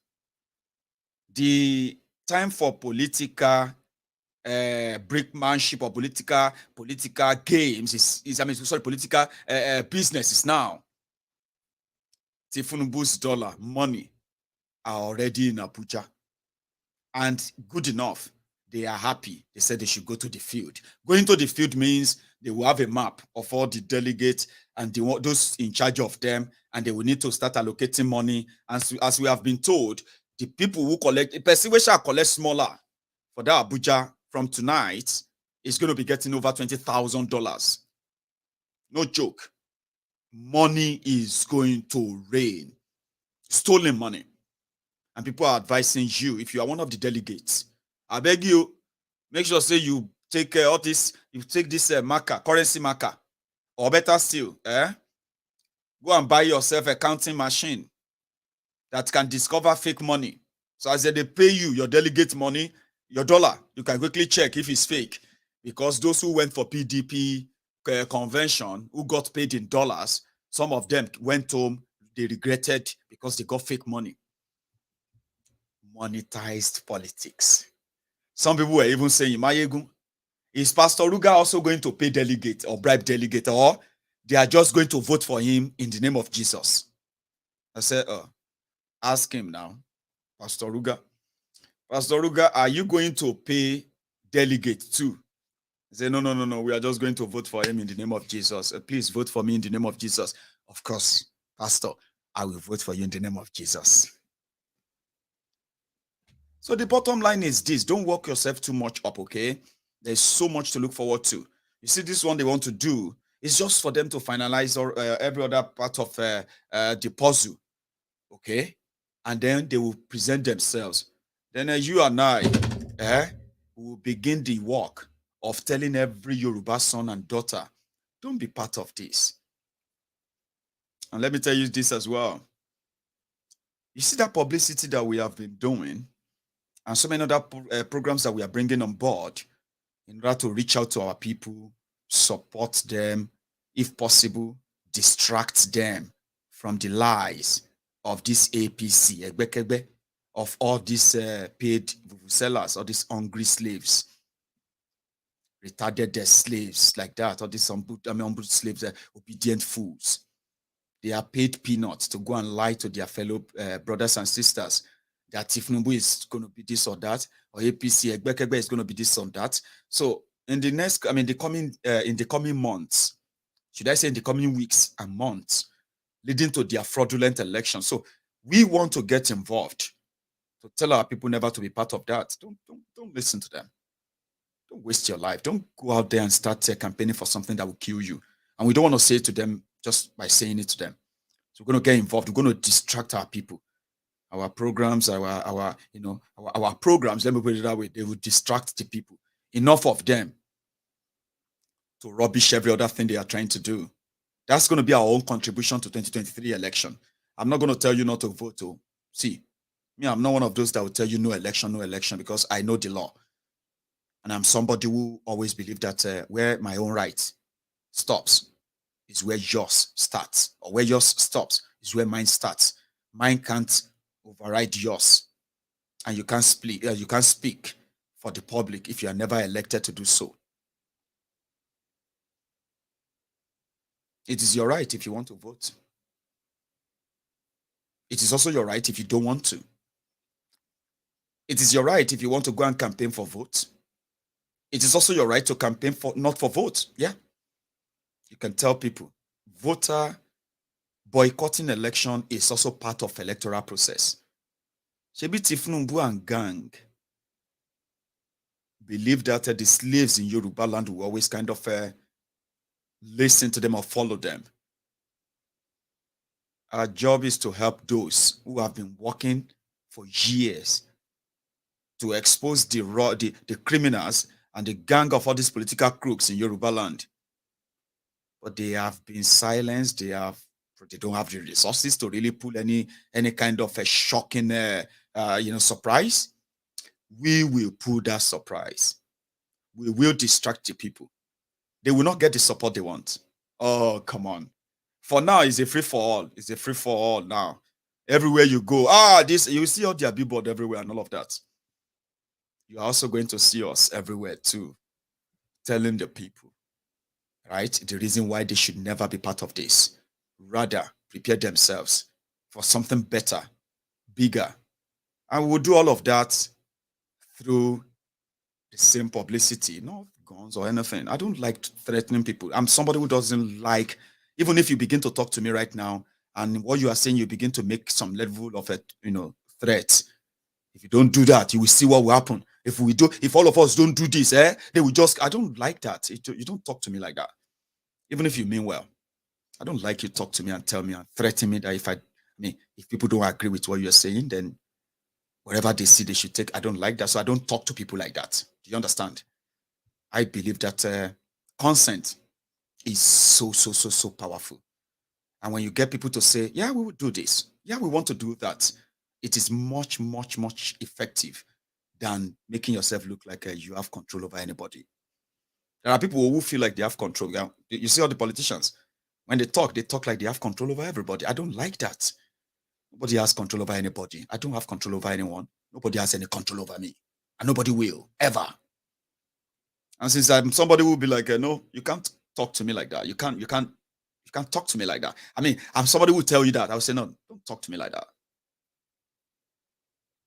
The time for political brickmanship or political games political business is now. Tinubu's dollar money are already in Abuja, and good enough, they are happy. They said they should go to the field. Going to the field means they will have a map of all the delegates and those in charge of them, and they will need to start allocating money. And so, as we have been told, the people who collect, a person which shall collect smaller for that Abuja from tonight is going to be getting over $20,000. No joke. Money is going to rain. Stolen money. And people are advising you, if you are one of the delegates, I beg you, make sure say you take all this, you take this marker, currency marker, or better still, go and buy yourself a counting machine that can discover fake money. So as they pay you your delegate money, your dollar, you can quickly check if it's fake, because those who went for PDP convention, who got paid in dollars, some of them went home, they regretted because they got fake money. Monetized politics. Some people were even saying, Maiyegun, is Pastor Ruga also going to pay delegate or bribe delegate, or they are just going to vote for him in the name of Jesus. I said, ask him now, Pastor Ruga. Pastor Ruga, are you going to pay delegates too? He said, no. We are just going to vote for him in the name of Jesus. Please vote for me in the name of Jesus. Of course, Pastor, I will vote for you in the name of Jesus. So the bottom line is this. Don't work yourself too much up, okay? There's so much to look forward to. You see, this one they want to do is just for them to finalize every other part of the puzzle, okay? And then they will present themselves. Then you and I will begin the work of telling every Yoruba son and daughter, don't be part of this. And let me tell you this as well. You see that publicity that we have been doing and so many other programs that we are bringing on board in order to reach out to our people, support them, if possible, distract them from the lies of this APC, of all these paid sellers, or these hungry slaves, retarded slaves like that, or these humble slaves, obedient fools. They are paid peanuts to go and lie to their fellow brothers and sisters that Tinubu is going to be this or that, or APC is going to be this or that. So in the next, in the coming months, should I say in the coming weeks and months, leading to their fraudulent election. So we want to get involved to tell our people never to be part of that. Don't listen to them. Don't waste your life. Don't go out there and start campaigning for something that will kill you. And we don't want to say it to them just by saying it to them. So we're going to get involved. We're going to distract our people. Our programs, our programs, let me put it that way, they will distract the people. Enough of them to rubbish every other thing they are trying to do. That's going to be our own contribution to 2023 election. I'm not going to tell you not to vote. See, me, I'm not one of those that will tell you no election, because I know the law. And I'm somebody who always believe that where my own right stops is where yours starts, or where yours stops is where mine starts. Mine can't override yours, and you can't speak for the public if you are never elected to do so. It is your right if you want to vote. It is also your right if you don't want to. It is your right if you want to go and campaign for vote. It is also your right to campaign for not for vote. Yeah. You can tell people, voter boycotting election is also part of electoral process. Shebi Tinubu and gang believe that the slaves in Yoruba land will always kind of listen to them or follow them. Our job is to help those who have been working for years to expose the criminals and the gang of all these political crooks in Yoruba land. But they have been silenced. They don't have the resources to really pull any kind of a shocking surprise. We will pull that surprise. We will distract the people. They will not get the support they want. Oh, come on. For now, it's a free for all. It's a free for all now. Everywhere you go, you see all their billboard everywhere and all of that. You're also going to see us everywhere too, telling the people, right, the reason why they should never be part of this. Rather, prepare themselves for something better, bigger. And we'll do all of that through the same publicity, not guns or anything. I don't like threatening people. I'm somebody who doesn't like, even if you begin to talk to me right now, and what you are saying, you begin to make some level of a threat. If you don't do that, you will see what will happen. If all of us don't do this, they will just, I don't like that. You don't talk to me like that. Even if you mean well. I don't like you talk to me and tell me and threaten me that if people don't agree with what you're saying, then whatever they see, they should take. I don't like that. So I don't talk to people like that. Do you understand? I believe that consent is so powerful. And when you get people to say, yeah, we will do this. Yeah, we want to do that. It is much effective than making yourself look like you have control over anybody. There are people who feel like they have control. Yeah? You see all the politicians, when they talk like they have control over everybody. I don't like that. Nobody has control over anybody. I don't have control over anyone. Nobody has any control over me. And nobody will, ever. And since I'm somebody who will be like, no, you can't talk to me like that. You can't You can't talk to me like that. I mean, I'm somebody who will tell you that. I will say, no, don't talk to me like that.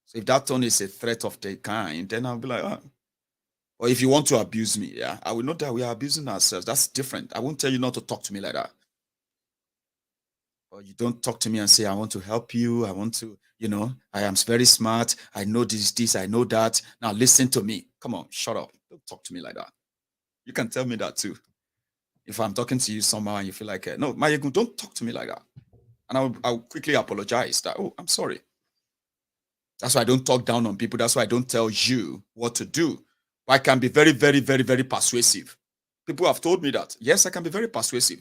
So if that tone is a threat of the kind, then I'll be like, oh. Or if you want to abuse me, yeah, I will know that we are abusing ourselves. That's different. I won't tell you not to talk to me like that. Or you don't talk to me and say, I want to help you. I want to, I am very smart. I know this, I know that. Now listen to me. Come on, shut up. Don't talk to me like that. You can tell me that too. If I'm talking to you somehow and you feel like, no, Maiyegun, don't talk to me like that. And I'll quickly apologize that, oh, I'm sorry. That's why I don't talk down on people. That's why I don't tell you what to do. I can be very, very, very, very persuasive. People have told me that. Yes, I can be very persuasive.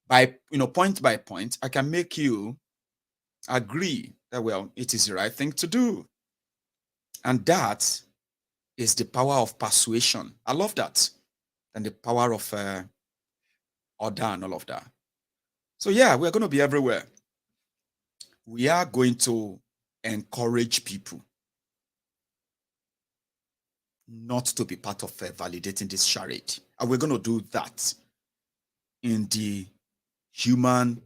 By, point by point, I can make you agree that, well, it is the right thing to do. And that is the power of persuasion. I love that. And the power of order and all of that. So yeah, we're going to be everywhere. We are going to encourage people not to be part of validating this charade. And we're going to do that in the human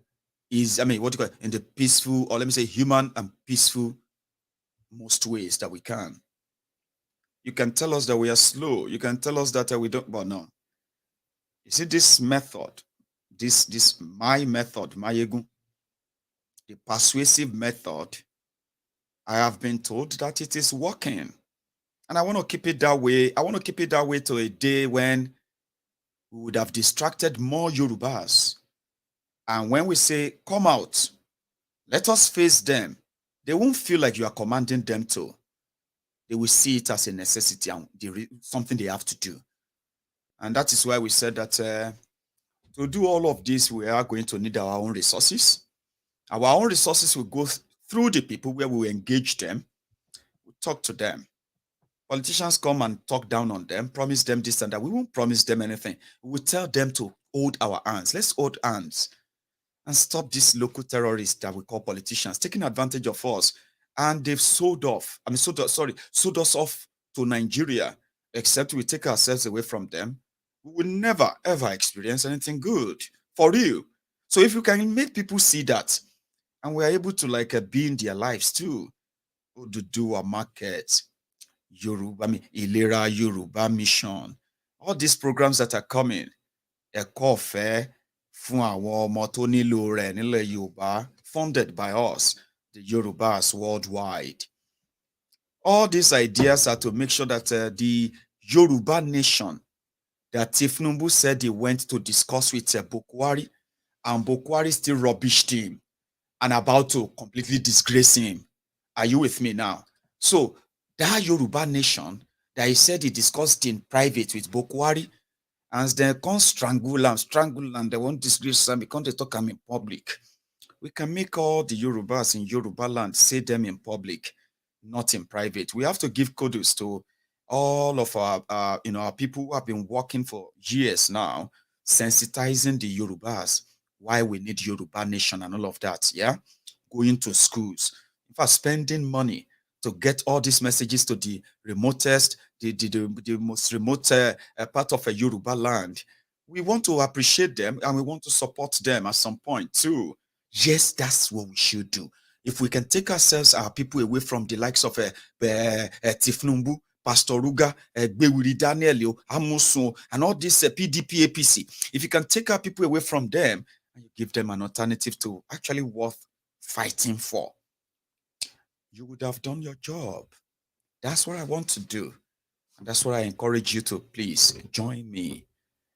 in the peaceful, or let me say human and peaceful most ways that we can. You can tell us that we are slow. You can tell us that we don't, but no. You see this method, my method, Maiyegun, the persuasive method, I have been told that it is working. And I want to keep it that way. I want to keep it that way to a day when we would have distracted more Yorubas. And when we say, come out, let us face them, they won't feel like you are commanding them to. They will see it as a necessity and something they have to do. And that is why we said that to do all of this, we are going to need our own resources. Our own resources will go through the people where we will engage them, we talk to them. Politicians come and talk down on them, promise them this and that. We won't promise them anything. We will tell them to hold our hands. Let's hold hands and stop these local terrorists that we call politicians taking advantage of us. And they've sold us off to Nigeria. Except we take ourselves away from them, we will never, ever experience anything good. For real. So if you can make people see that, and we're able to be in their lives too, to do our market, Ilera Yoruba Mission, all these programs that are coming, ẹ̀kọ́ ọ̀fẹ́ fún àwọn ọmọ tó nílò rẹ̀ nílẹ̀ Yorùbá, funded by us, the Yorubas worldwide. All these ideas are to make sure that the Yoruba nation that Tinubu said he went to discuss with Bokwari, and Bokwari still rubbished him and about to completely disgrace him. Are you with me now? So that Yoruba nation that he said he discussed in private with Bokwari, and then come strangle and they won't disgrace them because they talk them in public. We can make all the Yorubas in Yoruba land say them in public, not in private. We have to give kudos to all of our people who have been working for years now, sensitizing the Yorubas why we need Yoruba nation and all of that. Yeah, going to schools, in fact, spending money to get all these messages to the remotest, the most remote part of a Yoruba land. We want to appreciate them and we want to support them at some point too. Yes, that's what we should do. If we can take ourselves, our people, away from the likes of Tinubu, Pastor Ruga, Bewiri Daniel, Amusun, and all this PDP, APC, if you can take our people away from them and you give them an alternative to actually worth fighting for, you would have done your job. That's what I want to do. And that's what I encourage you to please join me.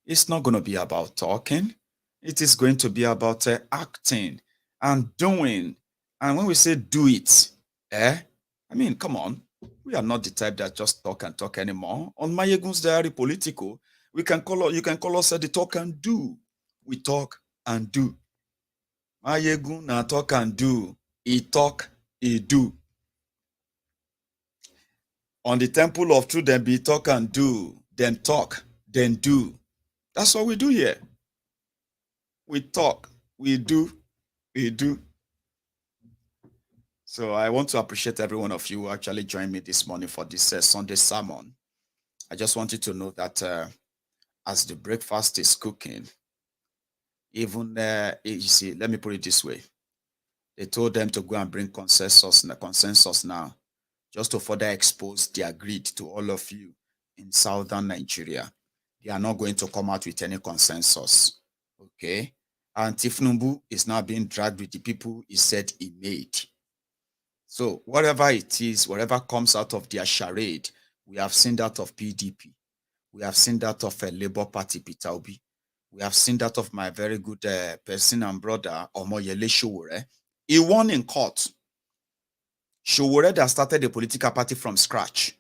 It's not going to be about talking. It is going to be about acting and doing. And when we say do it, I mean, come on. We are not the type that just talk and talk anymore. On MaiyegunsDiary Politico, you can call us the talk and do. We talk and do. Maiyegun na talk and do. He talk, he do. On the temple of truth, then be talk and do, then talk, then do. That's what we do here. We talk, we do, we do. So I want to appreciate every one of you who actually joined me this morning for this Sunday sermon. I just want you to know that as the breakfast is cooking, Even, you see, let me put it this way. They told them to go and bring consensus now, just to further expose their greed to all of you in southern Nigeria. They are not going to come out with any consensus. Okay? And Tinubu is now being dragged with the people he said he made. So whatever it is, whatever comes out of their charade, we have seen that of PDP. We have seen that of a Labour Party, Peter Obi. We have seen that of my very good person and brother, Omoyele Sowore. He won in court. Sowore that started a political party from scratch.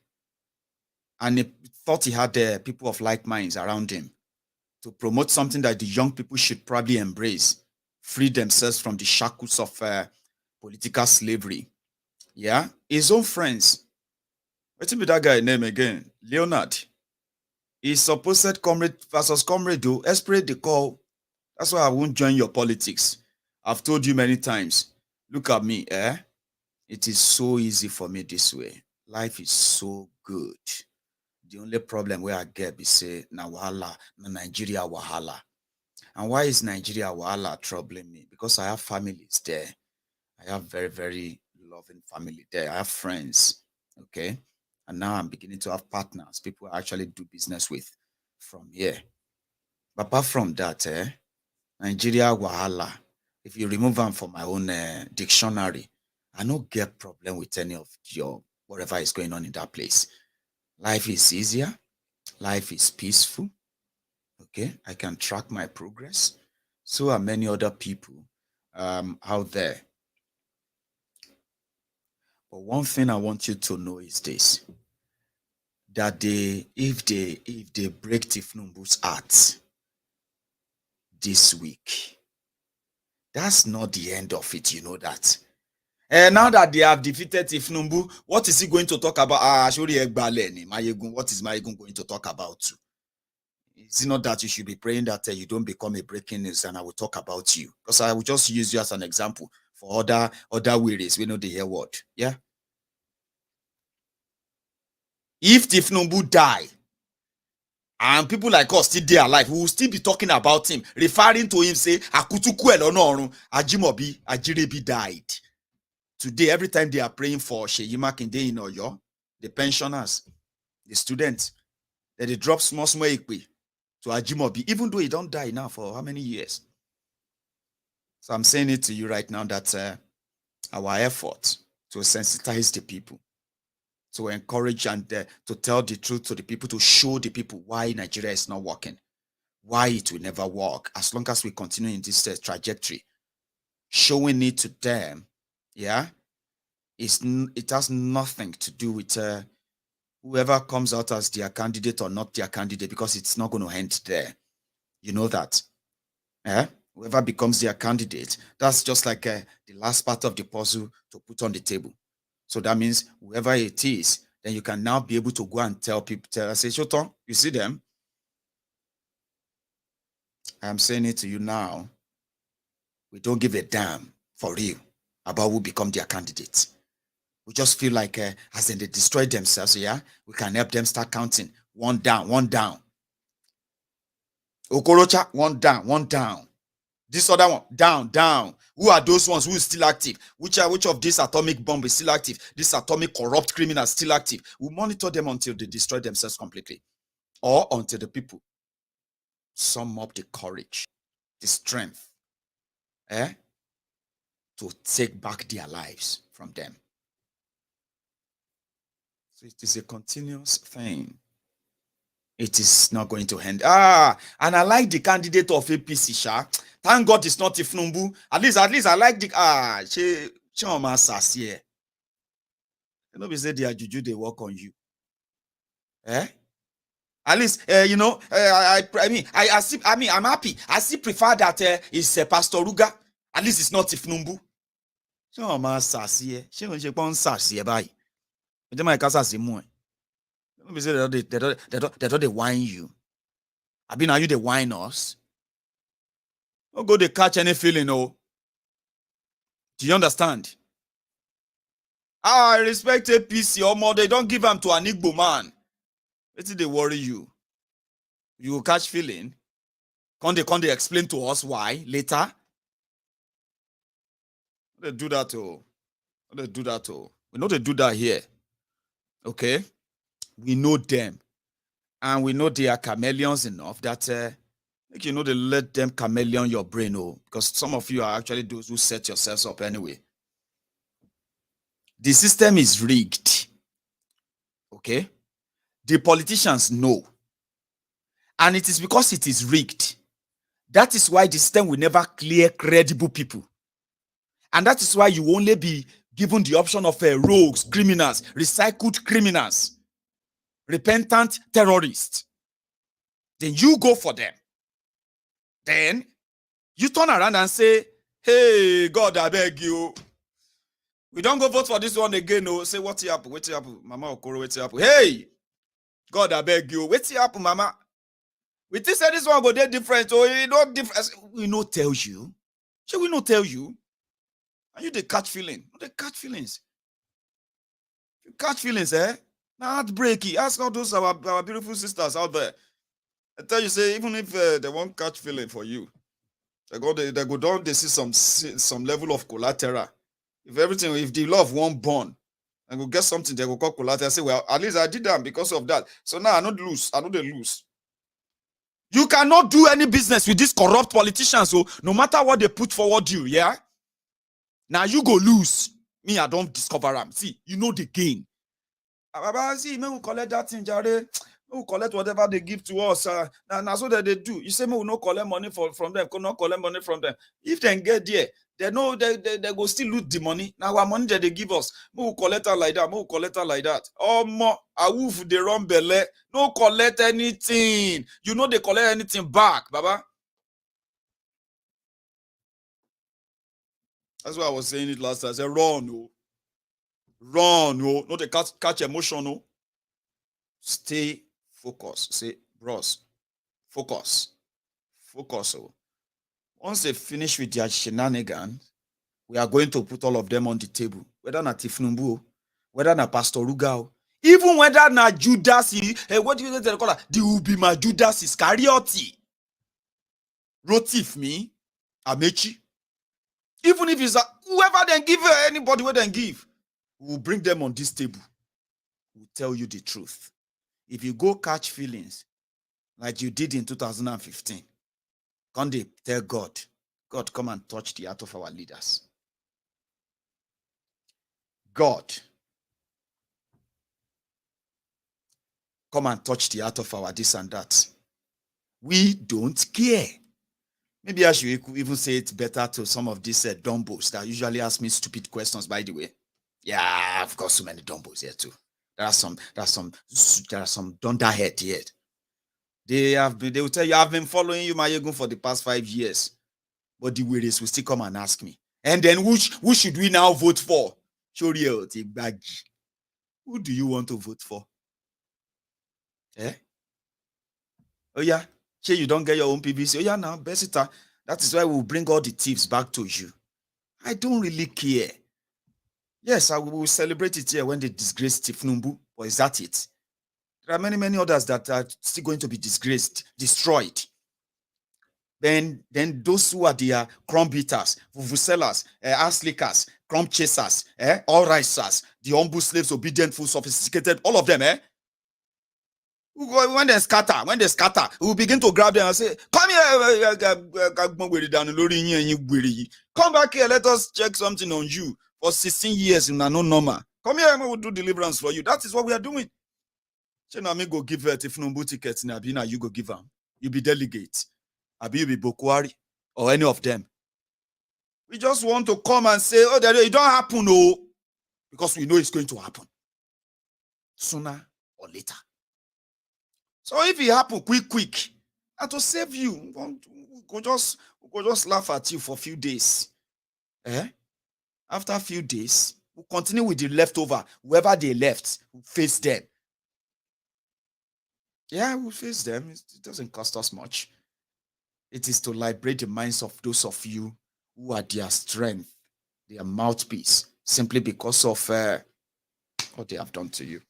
And he thought he had people of like minds around him to promote something that the young people should probably embrace, free themselves from the shackles of political slavery. Yeah, his own friends. What's be that guy name again? Leonard. His supposed comrade versus comrade, though, Esprit the call. That's why I won't join your politics. I've told you many times. Look at me, eh? It is so easy for me this way. Life is so good. The only problem where I get is say, na wahala, na Nigeria wahala. And why is Nigeria wahala troubling me? Because I have families there. I have very, very loving family there. I have friends, okay? And now I'm beginning to have partners, people I actually do business with from here. But apart from that, Nigeria wahala, if you remove them from my own dictionary, I don't get problem with any of your whatever is going on in that place. Life is easier. Life is peaceful. Okay, I can track my progress. So are many other people out there. But one thing I want you to know is this: that if they break Tinubu's heart this week, that's not the end of it. You know that. And now that they have defeated Tinubu, what is he going to talk about? Maiyegun. What is Maiyegun going to talk about? Is it not that you should be praying that you don't become a breaking news and I will talk about you? Because I will just use you as an example for other wearies. We know the hear word. Yeah. If Tinubu die and people like us still there alive, we will still be talking about him, referring to him, say, Akutuku Elonorun, Ajimobi, Ajirebi died. Today, every time they are praying for Seyi Makinde in Oyo, the pensioners, the students, that they drop small ikwe to Ajimobi, even though he don't die now for how many years? So I'm saying it to you right now that our effort to sensitize the people, to encourage and to tell the truth to the people, to show the people why Nigeria is not working, why it will never work, as long as we continue in this trajectory, showing it to them, yeah, it has nothing to do with whoever comes out as their candidate or not their candidate, because it's not going to end there. You know that. Whoever becomes their candidate, that's just like the last part of the puzzle to put on the table. So that means whoever it is, then you can now be able to go and tell people, say, Shoton, you see them? I'm saying it to you now. We don't give a damn for real about who become their candidates. We just feel like as in they destroy themselves, yeah, we can help them start counting. One down, one down. Okorocha, one down, one down. This other one, down, down. Who are those ones who is still active? Which of these atomic bomb is still active? This atomic corrupt criminal is still active. We monitor them until they destroy themselves completely. Or until the people sum up the courage, the strength, to take back their lives from them. So it is a continuous thing. It is not going to end. And I like the candidate of APC, Sha. Thank God it's not Tinubu. At least I like the she almost says here. You know, we say they are juju, they work on you. At least you know, I'm happy. I still prefer that it's Pastor Ruga. At least it's not Tinubu. She almost says here. She won't says here by. They might cast more. Let me say they don't whine you. I mean, are you the whine us? Don't go to catch any feeling, oh. Do you understand? I respect APC or more. They don't give them to an Igbo man. What did they worry you? You will catch feeling. Can't they explain to us why later? They do that too. They do that too. We know they do that here. Okay? We know them. And we know they are chameleons enough that they let them chameleon your brain, because some of you are actually those who set yourselves up anyway. The system is rigged. Okay? The politicians know. And it is because it is rigged. That is why the system will never clear credible people. And that is why you will only be given the option of rogues, criminals, recycled criminals, repentant terrorists. Then you go for them. Then you turn around and say, hey, God, I beg you. We don't go vote for this one again. No, say, what's happen? What's happen? Mama Okoro, what's happen? Hey, God, I beg you. What's happen, Mama? We think say this one go there different. Oh, you know different. We no tell you. Shall we not tell you? And you they catch feeling. They catch feelings. You catch feelings, eh? Now heartbreaky. Ask all those our beautiful sisters out there. I tell you, say, even if they won't catch feeling for you, they go down, they see some level of collateral. If the love won't burn, and go get something, they go call collateral. Say, well, at least I did that because of that. So now I not lose. I know they lose. You cannot do any business with these corrupt politicians. So no matter what they put forward you, yeah. Now you go lose. Me, I don't discover them. See, you know the gain. See, me will collect that thing, Jare. We will collect whatever they give to us. Now so that they do. You say me will not collect money from them. Could not collect money from them. If they get there, they know they go still loot the money. Now our money that they give us, we will collect her like that. We will collect her like that. Oh more, a wolf they run belly. No collect anything. You know they collect anything back, Baba. That's why I was saying it last time. I said, run, no. Run, no. Not they catch emotion, no. Stay focused. Say, bros, focus. Focus. Oh. Once they finish with their shenanigans, we are going to put all of them on the table. Whether na Tinubu, whether na Pastor Rugao, even whether na Judas, what do you say call that? The will be my Judas Iscariot. Rotif me, Amechi. Even if it's whoever then give anybody where then give, we'll bring them on this table. We'll tell you the truth. If you go catch feelings like you did in 2015, can't they tell God, God, come and touch the heart of our leaders. God, come and touch the heart of our this and that. We don't care. Maybe I should even say it better to some of these dumbos that usually ask me stupid questions, by the way. Yeah, I've got so many dumbos here too. There are some dunderhead here. They will tell you, I've been following you, Maiyegun, for the past 5 years. But the weirdest will still come and ask me. And then who should we now vote for? Who do you want to vote for? Eh? Oh yeah. You don't get your own PVC. Oh yeah, now, Besita. That is why we'll bring all the thieves back to you. I don't really care. Yes, I will celebrate it here when they disgrace Tinubu. Or is that it? There are many, many others that are still going to be disgraced, destroyed. Then those who are the crumb beaters, vuvuzellers, ass lickers, crumb chasers, all risers, the humble slaves, obedient, full, sophisticated, all of them, when they scatter, we will begin to grab them and say, come here, come back here, let us check something on you. For 16 years, you are no normal. Come here, we will do deliverance for you. That is what we are doing. Me go give her Tinubu tickets, Nabina, you go give them. You be delegate. Abi you be Bokwari, or any of them. We just want to come and say, oh, it don't happen, no. Because we know it's going to happen. Sooner or later. So if it happen quick, and to save you, we could just laugh at you for a few days. After a few days, we'll continue with the leftover. Whoever they left, we'll face them. Yeah, we'll face them. It doesn't cost us much. It is to liberate the minds of those of you who are their strength, their mouthpiece, simply because of what they have done to you.